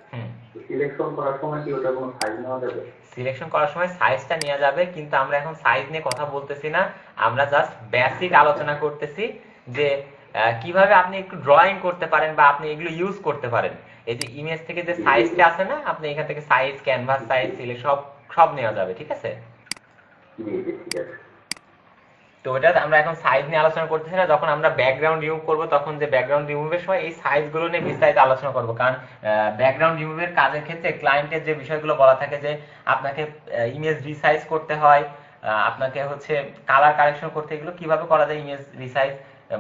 সিলেকশন করার সময় কি ওটা কোনো সাইজ নেওয়া যাবে? সিলেকশন করার সময় সাইজটা নেওয়া যাবে, কিন্তু আমরা এখন সাইজ নিয়ে কথা বলতেছি না। আমরা জাস্ট বেসিক আলোচনা করতেছি যে কিভাবে আপনি একটু ড্রয়িং করতে পারেন বা আপনি এগুলো ইউজ করতে পারেন। এই যে ইমেজ থেকে যে সাইজটা আছে না, আপনি এখান থেকে সাইজ, ক্যানভাস সাইজ, সিলেক্ট সব নেওয়া যাবে। ঠিক আছে, জি জি, ঠিক আছে। তো ওটা আমরা এখন সাইজ নিয়ে আলোচনা করতেছি না। যখন আমরা ব্যাকগ্রাউন্ড রিমুভ করব, তখন যে ব্যাকগ্রাউন্ড রিমুভের সময় এই সাইজগুলো নিয়ে বিস্তারিত আলোচনা করব। কারণ ব্যাকগ্রাউন্ড রিমুভের কাজের ক্ষেত্রে ক্লায়েন্টের যে বিষয়গুলো বলা থাকে যে আপনাকে ইমেজ রিসাইজ করতে হয়, আপনাকে হচ্ছে কালার কারেকশন করতে, এগুলো কিভাবে করা যায়, ইমেজ রিসাইজ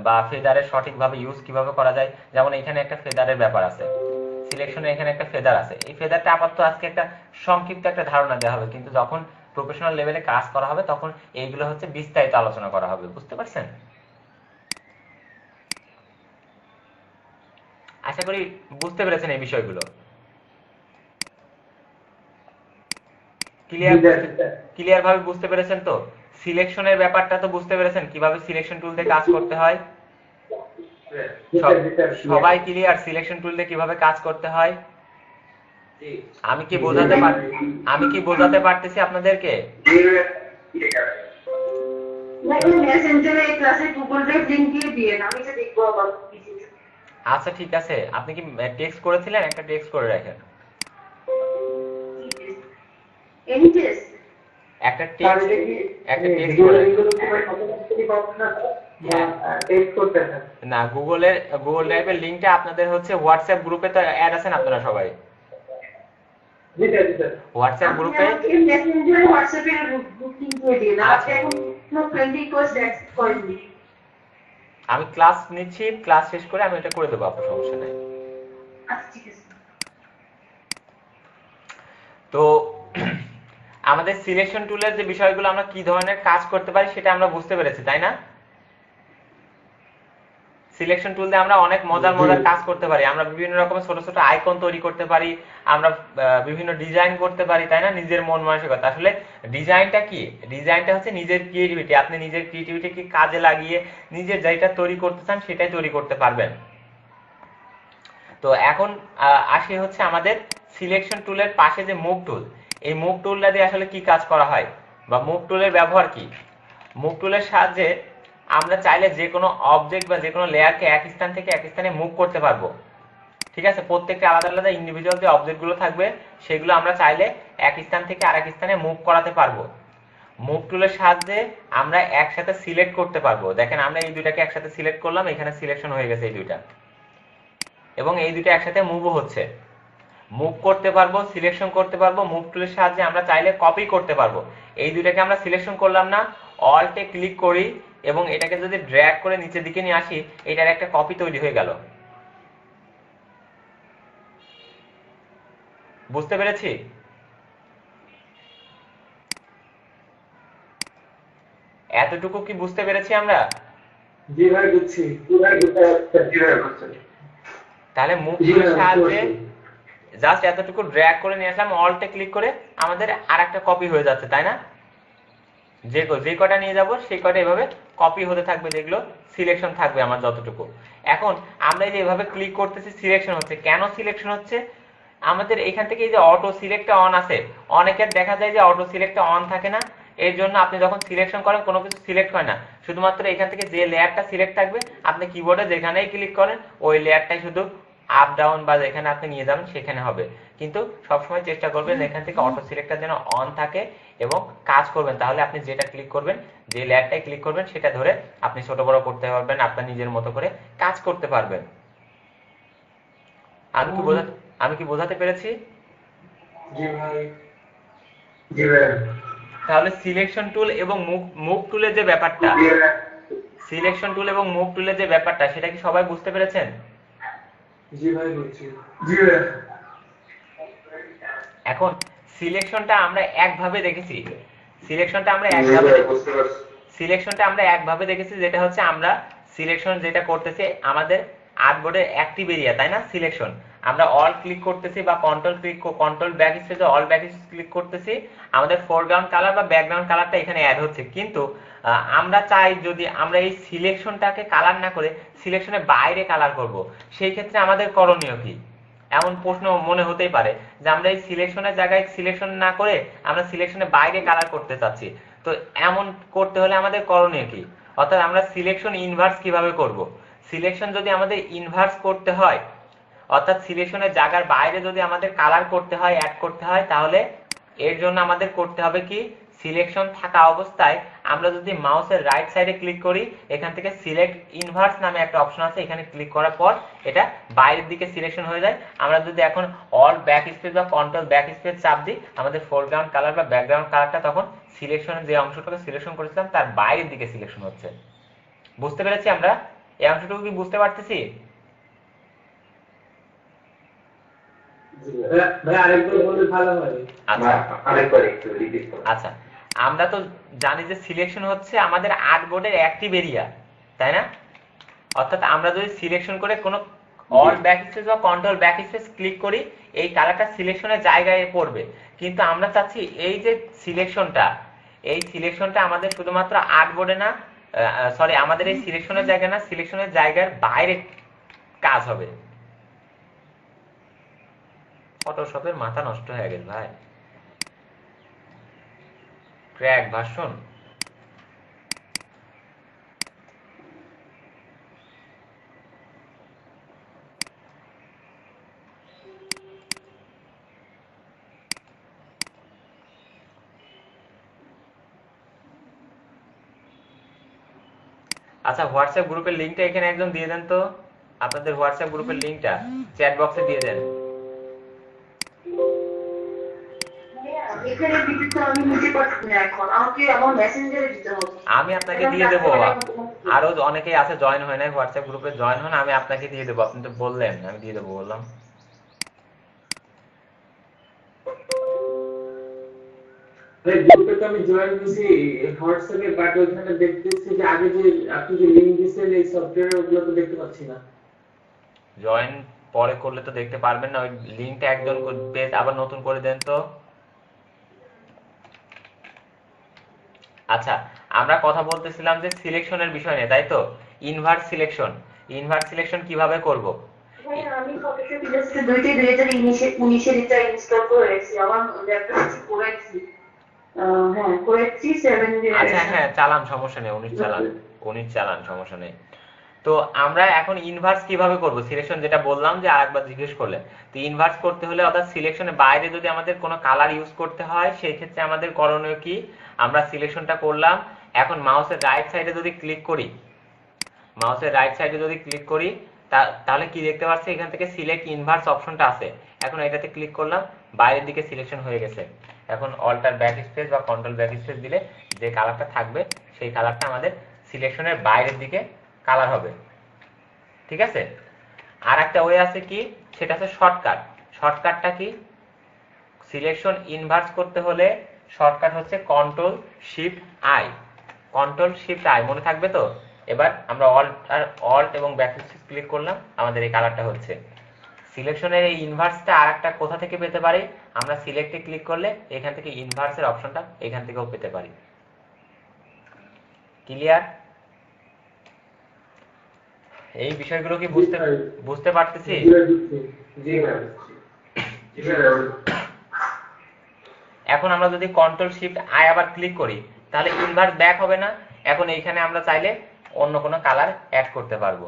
বা ফেদারের সঠিকভাবে ইউজ কিভাবে করা যায়। যেমন এখানে একটা ফেদারের ব্যাপার আছে, সিলেকশনে এখানে একটা ফেদার আছে। এই ফেদারটা আপাতত আজকে একটা সংক্ষিপ্ত একটা ধারণা দেওয়া হবে, কিন্তু যখন প্রফেশনাল লেভেলে কাজ করা হবে তখন এইগুলো হচ্ছে বিস্তারিত আলোচনা করা হবে। বুঝতে পারছেন? আশা করি বুঝতে পেরেছেন এই বিষয়গুলো। ক্লিয়ার ভাবে বুঝতে পেরেছেন তো? সিলেকশনের ব্যাপারটা তো বুঝতে পেরেছেন, কিভাবে সিলেকশন টুল দিয়ে কাজ করতে হয়? সবাই ক্লিয়ার সিলেকশন টুল দিয়ে কিভাবে কাজ করতে হয়? আমি কি বোঝাতে পারতেছি আপনাদেরকে? মেসেঞ্জারে ক্লাসে গুগল ড্রাইভ লিংক দিয়ে দিয়েন, আমি যে দেখবো আবার। আচ্ছা ঠিক আছে, আপনি কি টেক্সট করেছিলেন? একটা টেক্সট করে রাখেন। এনি টেস্ট একটা টেক্সট করে না, গুগল ড্রাইভের লিংকটা আপনাদের হচ্ছে হোয়াটসঅ্যাপ গ্রুপে তো অ্যাড আছেন আপনারা সবাই। হোয়াটসঅ্যাপ গ্রুপে মেসেঞ্জারে হোয়াটসঅ্যাপে গ্রুপ লিংক দিয়ে দিন। আপনি এখন নো ফ্রেন্ড রিকোয়েস্ট অ্যাকসেপ্ট করেননি। আমি ক্লাস নিচ্ছি, ক্লাস শেষ করে আমি এটা করে দেবো, আপনার সমস্যা নাই। আচ্ছা ঠিক আছে। তো আমাদের সিলেকশন টুলের যে বিষয়গুলো আমরা কি ধরনের কাজ করতে পারি সেটা আমরা বুঝতে পেরেছি, তাই না? সিলেকশন টুল দিয়ে আমরা অনেক মজার কাজ করতে পারি। আমরা বিভিন্ন রকমের ছোট ছোট আইকন তৈরি করতে পারি, আমরা বিভিন্ন ডিজাইন করতে পারি, তাই না? নিজের মন মানসিকতা। আসলে ডিজাইনটা কি? ডিজাইনটা হচ্ছে নিজের ক্রিয়েটিভিটি। আপনি নিজের ক্রিয়েটিভিটিকে কাজে লাগিয়ে নিজের যেটা তৈরি করতে চান সেটাই তৈরি করতে পারবেন। তো এখন আসি হচ্ছে আমাদের সিলেকশন টুলের পাশে যে মুভ টুল, এই মুভ টুলটা দিয়ে আসলে কি কাজ করা হয় বা মুভ টুলের ব্যবহার কি? মুভ টুলের সাহায্যে আমরা চাইলে যে কোনো অবজেক্ট বা যে কোনো লেয়ারকে এক স্থান থেকে এক স্থানে মুভ করতে পারবো। ঠিক আছে, প্রত্যেকটা আলাদা আলাদা ইন্ডিভিজুয়াল যে অবজেক্টগুলো থাকবে সেগুলো আমরা চাইলে এক স্থান থেকে আরেক স্থানে মুভ করাতে পারবো। মুভ টুলের সাহায্যে আমরা একসাথে সিলেক্ট করতে পারবো। দেখেন আমরা এই দুইটাকে একসাথে সিলেক্ট করলাম, এখানে সিলেকশন হয়ে গেছে এই দুইটা, এবং এই দুটো একসাথে মুভও হচ্ছে। মুভ করতে পারবো, সিলেকশন করতে পারবো। মুভ টুলের সাহায্যে আমরা চাইলে কপি করতে পারবো। এই দুইটাকে আমরা সিলেকশন করলাম না, অল্টে ক্লিক করি এবং এটাকে যদি ড্র্যাগ করে নিচের দিকে নিয়ে আসি, এটার একটা কপি তৈরি হয়ে গেল। বুঝতে পেরেছি? এতটুকু কি বুঝতে পেরেছি আমরা? জি ভাই বুঝছি। তাহলে মুভ টুলের সাহায্যে জাস্ট এতটুকু ড্র্যাগ করে নিয়ে আসলাম, অল্টে ক্লিক করে আমাদের আরেকটা কপি হয়ে যাচ্ছে, তাই না? যে কটা নিয়ে যাব সেই কটা এভাবে কপি হতে থাকবে, যেগুলো সিলেকশন থাকবে আমার যতটুকু। এখন আমরা এই যে এভাবে ক্লিক করতেছি, সিলেকশন হচ্ছে। কেন সিলেকশন হচ্ছে? আমাদের এখান থেকে এই যে অটো সিলেক্টটা অন আছে, অনেকের দেখা যায় যে অটো সিলেক্টটা অন থাকে না। এর জন্য আপনি যখন সিলেকশন করেন কোনো কিছু সিলেক্ট হয় না, শুধুমাত্র এখান থেকে যে লেয়ারটা সিলেক্ট থাকবে আপনি কিবোর্ডে যেখানেই ক্লিক করেন ওই লেয়ারটাই শুধু আপ ডাউন বা যেখানে আপনি নিয়ে যাবেন সেখানে হবে। কিন্তু সবসময় চেষ্টা করবেন এখান থেকে অটো সিলেক্টটা যেন অন থাকে এবং কাজ করবেন। তাহলে আপনি যেটা ক্লিক করবেন, যে লেয়ারটাই ক্লিক করবেন সেটা ধরে আপনি ছোট বড় করতে পারবেন, আপনার নিজের মতো করে কাজ করতে পারবেন। আমি কি বোঝাতে পেরেছি? জি ভাই। জি ভাই। তাহলে সিলেকশন টুল এবং মুভ টুলের যে ব্যাপারটা, সিলেকশন টুল এবং মুভ টুলের যে ব্যাপারটা, সেটা কি সবাই বুঝতে পেরেছেন? জি ভাই বুঝছি। জি ভাই। এখন সিলেকশনটা আমরা একভাবে দেখেছি, সিলেকশনটা আমরা একভাবে দেখেছি, যেটা হচ্ছে আমরা সিলেকশন যেটা করতেছি আমাদের আর্টবোর্ডের অ্যাক্টিভ এরিয়া, তাই না? সিলেকশন আমরা অল ক্লিক করতেছি বা কন্ট্রোল ব্যাক স্পেসে অল ব্যাক ক্লিক করতেছি, আমাদের ফোরগ্রাউন্ড কালার বা ব্যাকগ্রাউন্ড কালারটা এখানে অ্যাড হচ্ছে। কিন্তু আমরা চাই যদি আমরা এই সিলেকশনটাকে কালার না করে সিলেকশনের বাইরে কালার করব, সেই ক্ষেত্রে আমাদের করণীয় কি? এমন প্রশ্ন মনে হতেই পারে যে আমরা এই সিলেকশনের জায়গায় সিলেকশন না করে আমরা সিলেকশনের বাইরে কালার করতে চাচ্ছি। তো এমন করতে হলে আমাদের করণীয় কি? অর্থাৎ আমরা সিলেকশন ইনভার্স কিভাবে করব? সিলেকশন যদি আমাদের ইনভার্স করতে হয়, অর্থাৎ সিলেকশনের জায়গার বাইরে যদি আমাদের কালার করতে হয়, অ্যাড করতে হয়, তাহলে এর জন্য আমাদের করতে হবে কি? সিলেকশন থাকা অবস্থায় আমরা যদি মাউসের রাইট সাইডে ক্লিক করি, এখান থেকে সিলেক্ট ইনভার্স নামে একটা অপশন আছে, এখানে ক্লিক করার পর এটা বাইরের দিকে সিলেকশন হয়ে যায়। আমরা যদি এখন অল ব্যাক স্পেস বা কন্ট্রোল ব্যাক স্পেস চাপ দিই, আমাদের ফোরগ্রাউন্ড কালার বা ব্যাকগ্রাউন্ড কালারটা তখন সিলেকশনের যে অংশটাকে সিলেকশন করেছিলাম তার বাইরের দিকে সিলেকশন হচ্ছে। বুঝতে পেরেছি আমরা? এই অংশটুকু কি বুঝতে পারতেছি? ভাই আরেকবার বললে ভালো হয়। আচ্ছা আরেকবার একটু রিপিট করুন। আচ্ছা, আমরা তো জানি যে সিলেকশন হচ্ছে আমাদের আর্টবোর্ডের অ্যাক্টিভ এরিয়া, তাই না? অর্থাৎ আমরা যদি সিলেকশন করে কোনো অল ব্যাক স্পেস বা কন্ট্রোল ব্যাক স্পেস ক্লিক করি, এই কালারটা সিলেকশনের জায়গায় পড়বে। কিন্তু আমরা চাচ্ছি এই যে সিলেকশনটা আমাদের শুধুমাত্র আর্টবোর্ডে না, সরি, আমাদের এই সিলেকশনের জায়গা না, সিলেকশনের জায়গার বাইরে কাজ হবে। ফটোশপের মাথা নষ্ট হয়ে গেল ভাই, ক্র্যাক ভার্সন। আচ্ছা, হোয়াটসঅ্যাপ গ্রুপের লিংকটা এখানে একজন দিয়ে দেন তো, আপনাদের হোয়াটসঅ্যাপ গ্রুপের লিংকটা চ্যাট বক্সে দিয়ে দেন। এখানে দিতে তো আমি নিতে পারছি না, এখন আমাকে আমার মেসেঞ্জারে দিতে হবে। আমি আপনাকে দিয়ে দেবো, আরো অনেকেই আছে জয়েন হয় নাই হোয়াটসঅ্যাপ গ্রুপে, জয়েন হন, আমি আপনাকে দিয়ে দেবো। আপনি তো বললেন, আমি দিয়ে দেবো বললাম। ভাই গ্রুপে তো আমি জয়েন দিছি হোয়াটসঅ্যাপে, বাট ওখানে দেখতেছি যে আগে যে আপনি যে লিংক দিয়েছেন এই সফটওয়্যার ওগুলো তো দেখতে পাচ্ছি না। জয়েন পরে করলে তো দেখতে পারবেন না, ওই লিংকটা একজন পেজ আবার নতুন করে দেন তো। আচ্ছা, আমরা কথা বলতেছিলাম যে সিলেকশনের বিষয় নিয়ে, তাই তো? ইনভার্স সিলেকশন কিভাবে করব? ভাই আমি ফটোশপ ইলাস্ট্রেটর দুইটাই 2019 এর এটা ইনস্টল করেছি, আমার ল্যাপটপে করেছি। হ্যাঁ করেছি 7 আচ্ছা হ্যাঁ, চালান, সমস্যা নেই, 19 চালান, সমস্যা নেই। তো আমরা এখন ইনভার্স কিভাবে করব? সিলেকশন যেটা বললাম যে আরেকবার জিজ্ঞেস করলেন, তো ইনভার্স করতে হলে অর্থাৎ সিলেকশনের বাইরে যদি আমাদের কোনো কালার ইউজ করতে হয়, সেই ক্ষেত্রে আমাদের করণীয় কি? আমরা সিলেকশনটা করলাম, এখন মাউসের রাইট সাইডে যদি ক্লিক করি, তাহলে কি দেখতে পাচ্ছি? এখান থেকে সিলেক্ট ইনভার্স অপশনটা আছে, এখন এটাতে ক্লিক করলাম, বাইরের দিকে সিলেকশন হয়ে গেছে। এখন অল্টার ব্যাক স্পেস বা কন্ট্রোল ব্যাক স্পেস দিলে যে কালারটা থাকবে সেই কালারটা আমাদের সিলেকশনের বাইরের দিকে কালার হবে। ঠিক আছে? আর একটা ওয়ে আছে কি, সেটা হচ্ছে শর্টকাটটা কি? সিলেকশন ইনভার্স করতে হলে শর্টকাট হচ্ছে কন্ট্রোল শিফট আই, মনে থাকবে তো? এবার আমরা অল্ট এবং ব্যাক স্পেস ক্লিক করলাম, আমাদের এই কালারটা হচ্ছে। সিলেকশনের এই ইনভার্সটা আর একটা কোথা থেকে পেতে পারি? আমরা সিলেক্টে ক্লিক করলে এখান থেকে ইনভার্সের অপশনটা এখান থেকেও পেতে পারি। ক্লিয়ার? এই বিষয়গুলো কি বুঝতে পারতেছি? জি ভাই। এখন আমরা যদি কন্ট্রোল শিফট আই আবার ক্লিক করি, তাহলে ইনভার্স ব্যাক হবে না। এখন এইখানে আমরা চাইলে অন্য কোনো কালার অ্যাড করতে পারবো।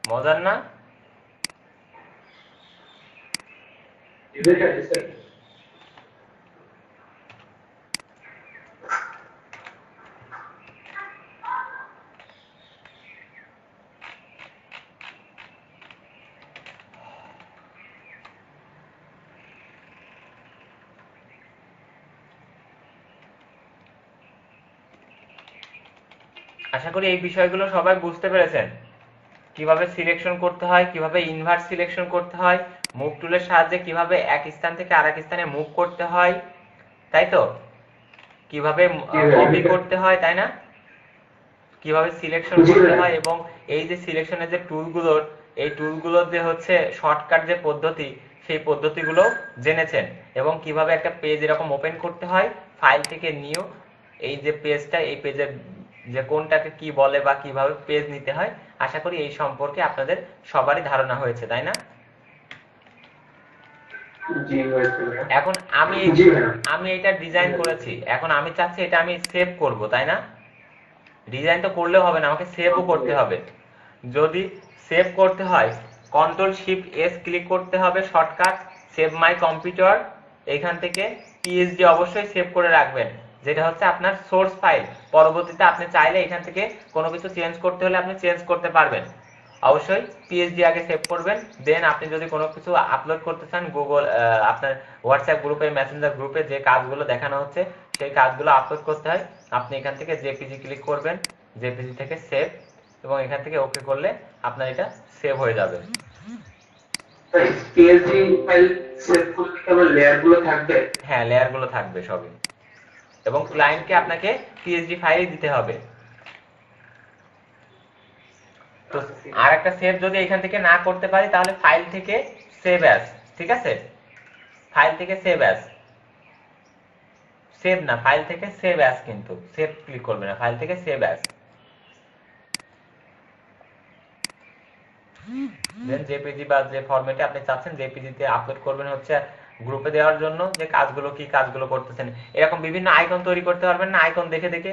মজার না? আশা করি এই বিষয়গুলো সবাই বুঝতে পেরেছেন, কিভাবে সিলেকশন করতে হয়, কিভাবে ইনভার্স সিলেকশন করতে হয়, মুভ টুলের সাহায্যে কিভাবে এক স্থান থেকে আরেক স্থানে মুভ করতে হয়, তাই তো? কিভাবে কপি করতে হয়, তাই না? কিভাবে সিলেকশন করতে হয়, এবং এই যে সিলেকশনের যে টুলগুলোর, এই টুলগুলোর যে হচ্ছে শর্টকাট যে পদ্ধতি, সেই পদ্ধতিগুলো জেনেছেন, এবং কিভাবে একটা পেজ এরকম ওপেন করতে হয় ফাইল থেকে নিউ, এই যে পেজটা, এই পেজের যে কোনটাকে কি বলে বা কিভাবে পেজ নিতে হয়, আশা করি এই সম্পর্কে আপনাদের সবারই ধারণা হয়েছে, তাই না? জি হয়েছে। এখন আমি এটা ডিজাইন করেছি, এখন আমি চাচ্ছি এটা আমি সেভ করব, তাই না? ডিজাইন তো করলেও হবে না, আমাকে সেভও করতে হবে। যদি সেভ করতে হয় কন্ট্রোল শিফট এস ক্লিক করতে হবে, শর্টকাট সেভ মাই কম্পিউটার, এখান থেকে পিএসডি অবশ্যই সেভ করে রাখবেন, যেটা হচ্ছে আপনার সোর্স ফাইল। পরবর্তীতে আপনি চাইলে এখান থেকে কোনো কিছু চেঞ্জ করতে হলে আপনি চেঞ্জ করতে পারবেন। অবশ্যই পিএসডি আগে সেভ করবেন, দেন আপনি যদি কোনো কিছু আপলোড করতে চান গুগল আপনার হোয়াটসঅ্যাপ গ্রুপে, মেসেঞ্জার গ্রুপে যে কাজগুলো দেখানো হচ্ছে সেই কাজগুলো আপলোড করতে হয়, আপনি এখান থেকে জেপিজি ক্লিক করবেন, জেপিজি থেকে সেভ, এবং এখান থেকে ওকে করলে আপনার এটা সেভ হয়ে যাবে। পিএসডি ফাইল সেভ করতে কেবল লেয়ার গুলো থাকবে? হ্যাঁ, লেয়ার গুলো থাকবে সবই, এবং ক্লায়েন্টকে আপনাকে পিএসডি ফাইল দিতে হবে। তো আর একটা সেভ যদি এখান থেকে না করতে পারি তাহলে ফাইল থেকে সেভ অ্যাজ, ঠিক আছে? ফাইল থেকে সেভ অ্যাজ, সেভ না, ফাইল থেকে সেভ অ্যাজ, কিন্তু সেভ ক্লিক করবে না, ফাইল থেকে সেভ অ্যাজ, দেন জেপিজি বা যে ফরম্যাটে আপনি চাচ্ছেন জেপিজি তে আপলোড করবেন হচ্ছে গ্রুপে দেওয়ার জন্য, যে কাজগুলো কি কাজগুলো করতেছেন। এরকম বিভিন্ন আইকন তৈরি করতে পারবেন না, আইকন দেখে দেখে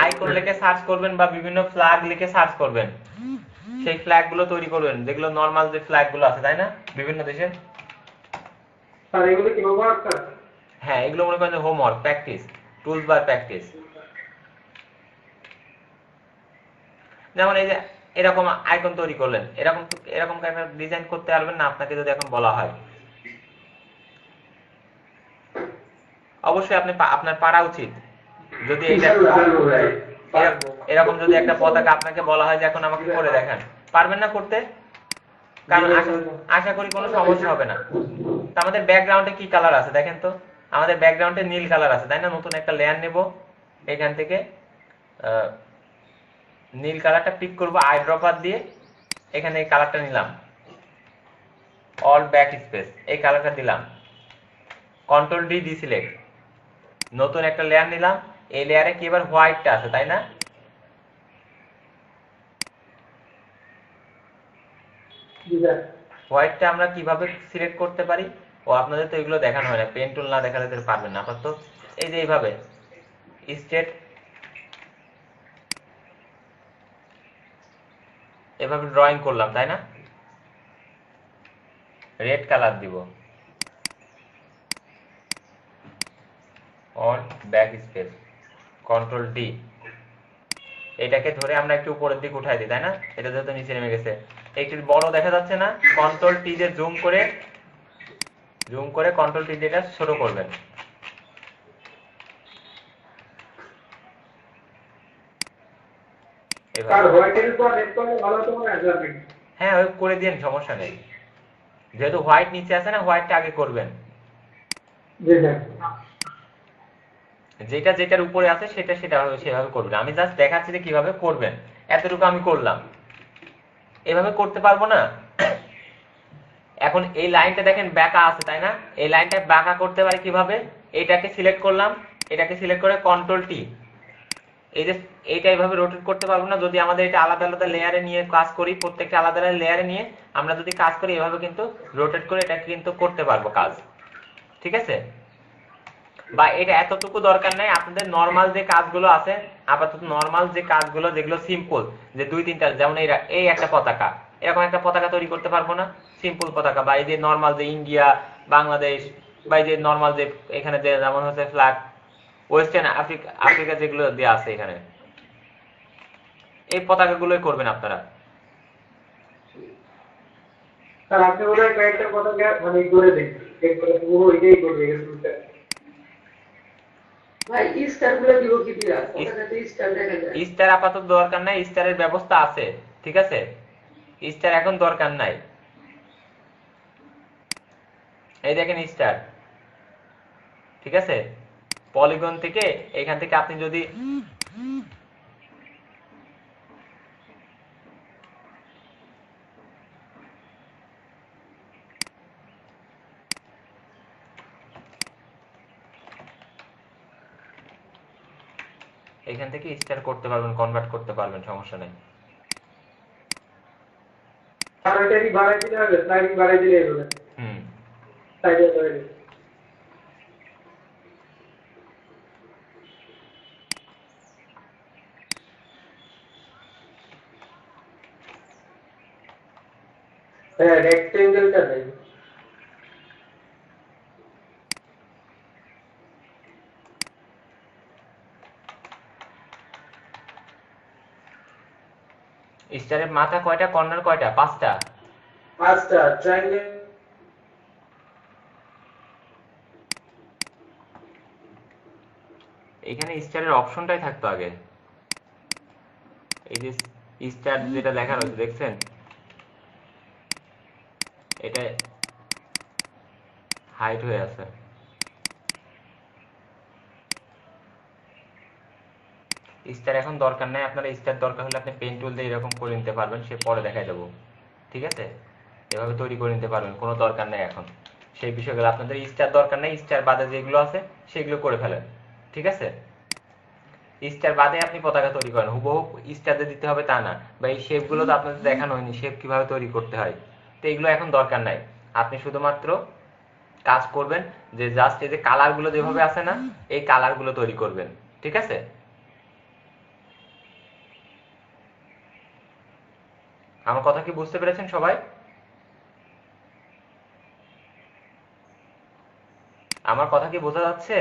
আইকন লিখে সার্চ করবেন, বা বিভিন্ন ফ্ল্যাগ লিখে সার্চ করবেন, সেই ফ্ল্যাগ গুলো তৈরি করবেন, যেগুলো নরমাল যে ফ্ল্যাগ গুলো আছে, তাই না, বিভিন্ন দেশের। স্যার এগুলো কি হোমওয়ার্ক স্যার? হ্যাঁ, এগুলো মনে করেন হোমওয়ার্ক, প্র্যাকটিস, টুলস বার প্র্যাকটিস। যেমন এই যে এরকম আইকন তৈরি করলেন, এরকম এরকম একটা ডিজাইন করতে পারবেন না আপনাকে যদি এখন বলা হয়? অবশ্যই আপনার পারা উচিত। যদি এটা এরকম যদি একটা পতাকা আপনাকে বলা হয় যে এখন আমাকে করে দেখান, পারবেন না করতে? কারণ আশা করি কোনো সমস্যা হবে না। তো আমাদের ব্যাকগ্রাউন্ডে কি কালার আছে দেখেন তো, আমাদের ব্যাকগ্রাউন্ডে নীল কালার আছে, তাই না? নতুন একটা লেয়ার নেব, এখান থেকে নীল কালারটা পিক করব আই ড্রপার দিয়ে, এখানে এই কালারটা নিলাম, অল ব্যাক স্পেস, এই কালারটা দিলাম, কন্ট্রোল ডি ডিসিলেক্ট, নতুন একটা লেয়ার নিলাম, এই লেয়ারে কি এবার হোয়াইটটা আছে, তাই না? হোয়াইটটা আমরা কিভাবে সিলেক্ট করতে পারি? ও আপনাদের তো এগুলো দেখানো হয় না, পেন টুল না দেখালে তো পারবেন না। আপাতত এই যে এইভাবে স্টেট, এভাবে ড্রয়িং করলাম, তাই না? রেড কালার দিব, on back space, control D, এটাকে ধরে আমরা একটু উপরের দিকে উঠাই দিই, তাই না? এটা যেহেতু নিচে নেমে গেছে, একটু বড় দেখা যাচ্ছে না? কন্ট্রোল টি দিয়ে জুম করে কন্ট্রোল টি দিয়ে এটা ছোট করবেন। হ্যাঁ, ওই করে দিন, সমস্যা নেই। যেহেতু হোয়াইট নিচে আছে না, হোয়াইটটা আগে করবেন, যেটা যেটার উপরে আছে সেটা সেভাবে করবেন। আমি জাস্ট দেখাচ্ছি যে কিভাবে করবেন, এতটুকু আমি করলাম। এভাবে করতে পারবো না। এখন এই লাইনটা দেখেন বাঁকা আছে, তাই না? এই লাইনটা বাঁকা করতে পারি কিভাবে? এটাকে সিলেক্ট করলাম, এটাকে সিলেক্ট করে কন্ট্রোল টি, এই যে এইটা এইভাবে রোটেট করতে পারবো না যদি আমাদের এটা আলাদা আলাদা লেয়ারে নিয়ে কাজ করি, প্রত্যেকটা আলাদা আলাদা লেয়ারে নিয়ে আমরা যদি কাজ করি, এভাবে কিন্তু রোটেট করে এটা কিন্তু করতে পারবো কাজ, ঠিক আছে? বা এটা এতটুকু দরকার নাই, আপনাদের নরমাল যে কাজগুলো আছে, আপাতত নরমাল যে কাজগুলো যেগুলো সিম্পল, যে দুই তিনটা, যেমন এই একটা পতাকা, এরকম একটা পতাকা তৈরি করতে পারবো না? সিম্পল পতাকা, বা এই যে নরমাল যে ইন্ডিয়া, বাংলাদেশ, বা এই যে নরমাল যে এখানে যে যেমন হচ্ছে ফ্ল্যাগ, ওয়েস্টার্ন আফ্রিকা যেগুলো দেওয়া আছে এখানে, এই পতাকাগুলোই করবেন আপনারা। স্যার আপনি ওরা কয়েকটা পতাকা মানে করে দেন, পুরো এটাই করবে। ভাই স্টার গুলো দিব কি দিয়া? পতাকাতে স্টার দেখা যায়। স্টার আপাতত দরকার নাই, স্টারের ব্যবস্থা আছে, ঠিক আছে? স্টার এখন দরকার নাই। এই দেখেন স্টার, ঠিক আছে। পলিগন থেকে এখান থেকে আপনি যদি এখান থেকে স্টার করতে পারবেন, কনভার্ট করতে পারবেন, সমস্যা নেই। আর ওইটারই বাড়াই দিলে হবে, স্লাইডিং বাড়াই দিলে হবে। হুম, সাইডে করে দিলে। হ্যাঁ, রেক্টেঙ্গেলটা দেন। স্টারের মাথা কয়টা, কর্নার কয়টা? 5টা। 5টা ট্রায়াঙ্গেল। এখানে স্টারের অপশনটাই থাকতো আগে। এই যে স্টার যেটা লেখা রয়েছে দেখছেন, এটা হাইড হয়ে আছে। স্টার এখন দরকার নাই আপনার। স্টার দরকার হলে আপনি পেন টুল দিয়ে এরকম করে নিতে পারবেন, সে পরে দেখাই দেবো, ঠিক আছে। এভাবে তৈরি করে নিতে পারবেন, কোনো দরকার নেই এখন সেই বিষয়গুলো। আপনাদের স্টার দরকার নেই, স্টার বাদে যেগুলো আছে সেগুলো করে ফেলেন, ঠিক আছে। স্টার বাদে আপনি পতাকা তৈরি করেন, হুবহু স্টার দিয়ে দিতে হবে তা না। বা এই শেপগুলো তো আপনাদের দেখানো হয়নি, শেপ কিভাবে তৈরি করতে হয়, তো এগুলো এখন দরকার নাই। আপনি শুধুমাত্র কাজ করবেন যে জাস্ট এই যে কালারগুলো যেভাবে আছে না, এই কালারগুলো তৈরি করবেন, ঠিক আছে। আমার কথা কি বুঝতে পেরেছেন সবাই? আমার কথা কি বোঝা যাচ্ছে?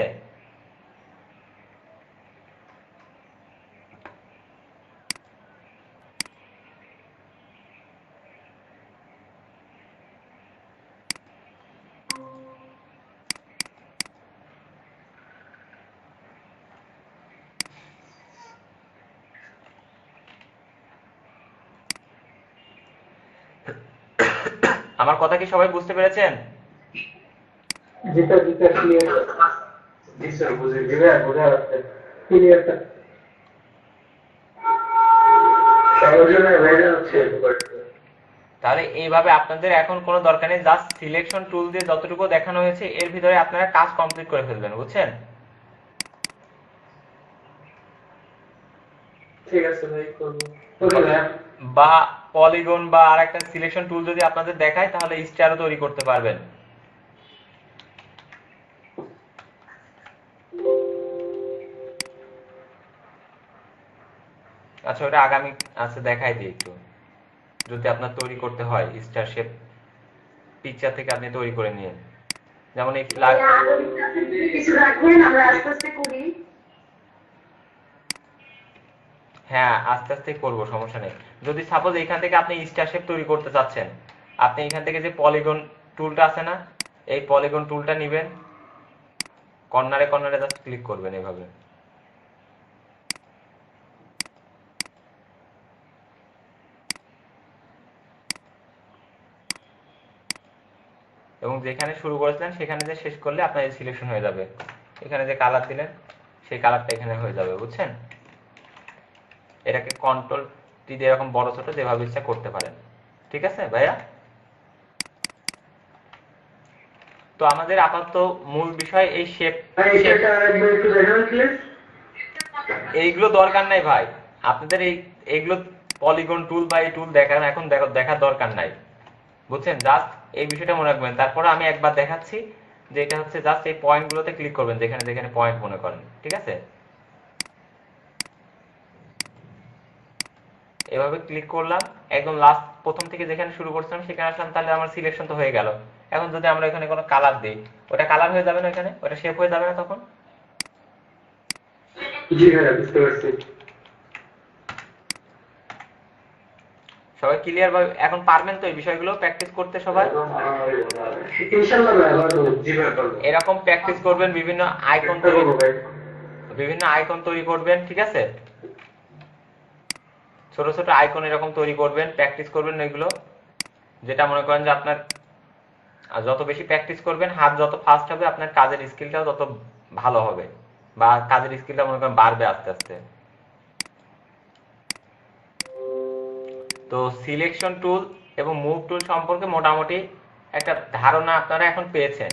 আমার কথা কি সবাই বুঝতে পেরেছেন? যেটা যেটা ক্লিয়ার। জি স্যার, বুঝে গেলে বোঝা যাচ্ছে ক্লিয়ারটা। সর্বজনে বাইরে হচ্ছে। তাহলে এইভাবে আপনাদের এখন কোনো দরকার নেই, জাস্ট সিলেকশন টুল দিয়ে যতটুকু দেখানো হয়েছে এর ভিতরে আপনারা কাজ কমপ্লিট করে ফেলবেন, বুঝছেন। ঠিক আছে ভাই, করব। Okay ma'am. বা পলিগন বা আরেকটা সিলেকশন টুল যদি আপনাদের দেখায় তাহলে স্টারও তৈরি করতে পারবেন। আচ্ছা, ওটা আগামী আচ্ছা দেখাই দিই একটু, যদি আপনার তৈরি করতে হয় স্টার শেপ পিকচার থেকে আপনি তৈরি করে নিয়ে, যেমন এই ফ্ল্যাগ। কিছু রাখবেন, আমরা আস্তে আস্তে করি। হ্যাঁ, আস্তে আস্তে করবো, সমস্যা নেই। যদি সাপোজ এখান থেকে আপনি স্টার শেপ তৈরি করতে চাচ্ছেন, আপনি এখান থেকে যে পলিগন টুলটা আছে না, এই পলিগন টুলটা নিবেন, কর্নারে কর্নারে জাস্ট ক্লিক করবেন এভাবে। এবং যেখানে শুরু করেছিলেন সেখানে যে শেষ করলে আপনার সিলেকশন হয়ে যাবে। এখানে যে কালার দিলেন সেই কালারটা এখানে হয়ে যাবে, বুঝছেন। এটাকে কন্ট্রোল টি দিয়ে এরকম বড় ছোট যেভাবে ইচ্ছা করতে পারেন, ঠিক আছে ভাইয়া। তো আমাদের আপাতত মূল বিষয় এই শেপ। এইগুলো দরকার নাই ভাই আপনাদের, এইগুলো পলিগন টুল বা এই টুল এখন দেখার দরকার নাই, বুঝছেন। জাস্ট এই বিষয়টা মনে রাখবেন। তারপরে আমি একবার দেখাচ্ছি যে এটা হচ্ছে জাস্ট এই পয়েন্টগুলোতে ক্লিক করবেন যেখানে যেখানে পয়েন্ট মনে করেন, ঠিক আছে। এভাবে ক্লিক করলাম, একদম লাস্ট প্রথম থেকে যেখানে শুরু করছিলাম সেখানে আসলাম, তাহলে আমার সিলেকশন তো হয়ে গেল। এখন যদি আমরা এখানে কোনো কালার দিই, ওটা কালার হয়ে যাবে না, এখানে ওটা শেপ হয়ে যাবে না তখন? জি ভাইয়া, বুঝতে পারছি। সবাই ক্লিয়ার ভাবে এখন পারবেন তো এই বিষয়গুলো প্র্যাকটিস করতে সবাই? ইনশাআল্লাহ ভাই, জি ভাই পারবো। এরকম প্র্যাকটিস করবেন, বিভিন্ন আইকন তৈরি করবেন, ঠিক আছে। ছোট ছোট আইকন এরকম তৈরি করবেন, প্র্যাকটিস করবেন এগুলো। যেটা মনে করেন যে আপনার যত বেশি প্র্যাকটিস করবেন, হাত যত ফাস্ট হবে, আপনার কাজের স্কিলটাও তত ভালো হবে, বা কাজের স্কিলটা মনে করেন বাড়বে আস্তে আস্তে। তো সিলেকশন টুল এবং মুভ টুল সম্পর্কে মোটামুটি একটা ধারণা আপনারা এখন পেয়েছেন।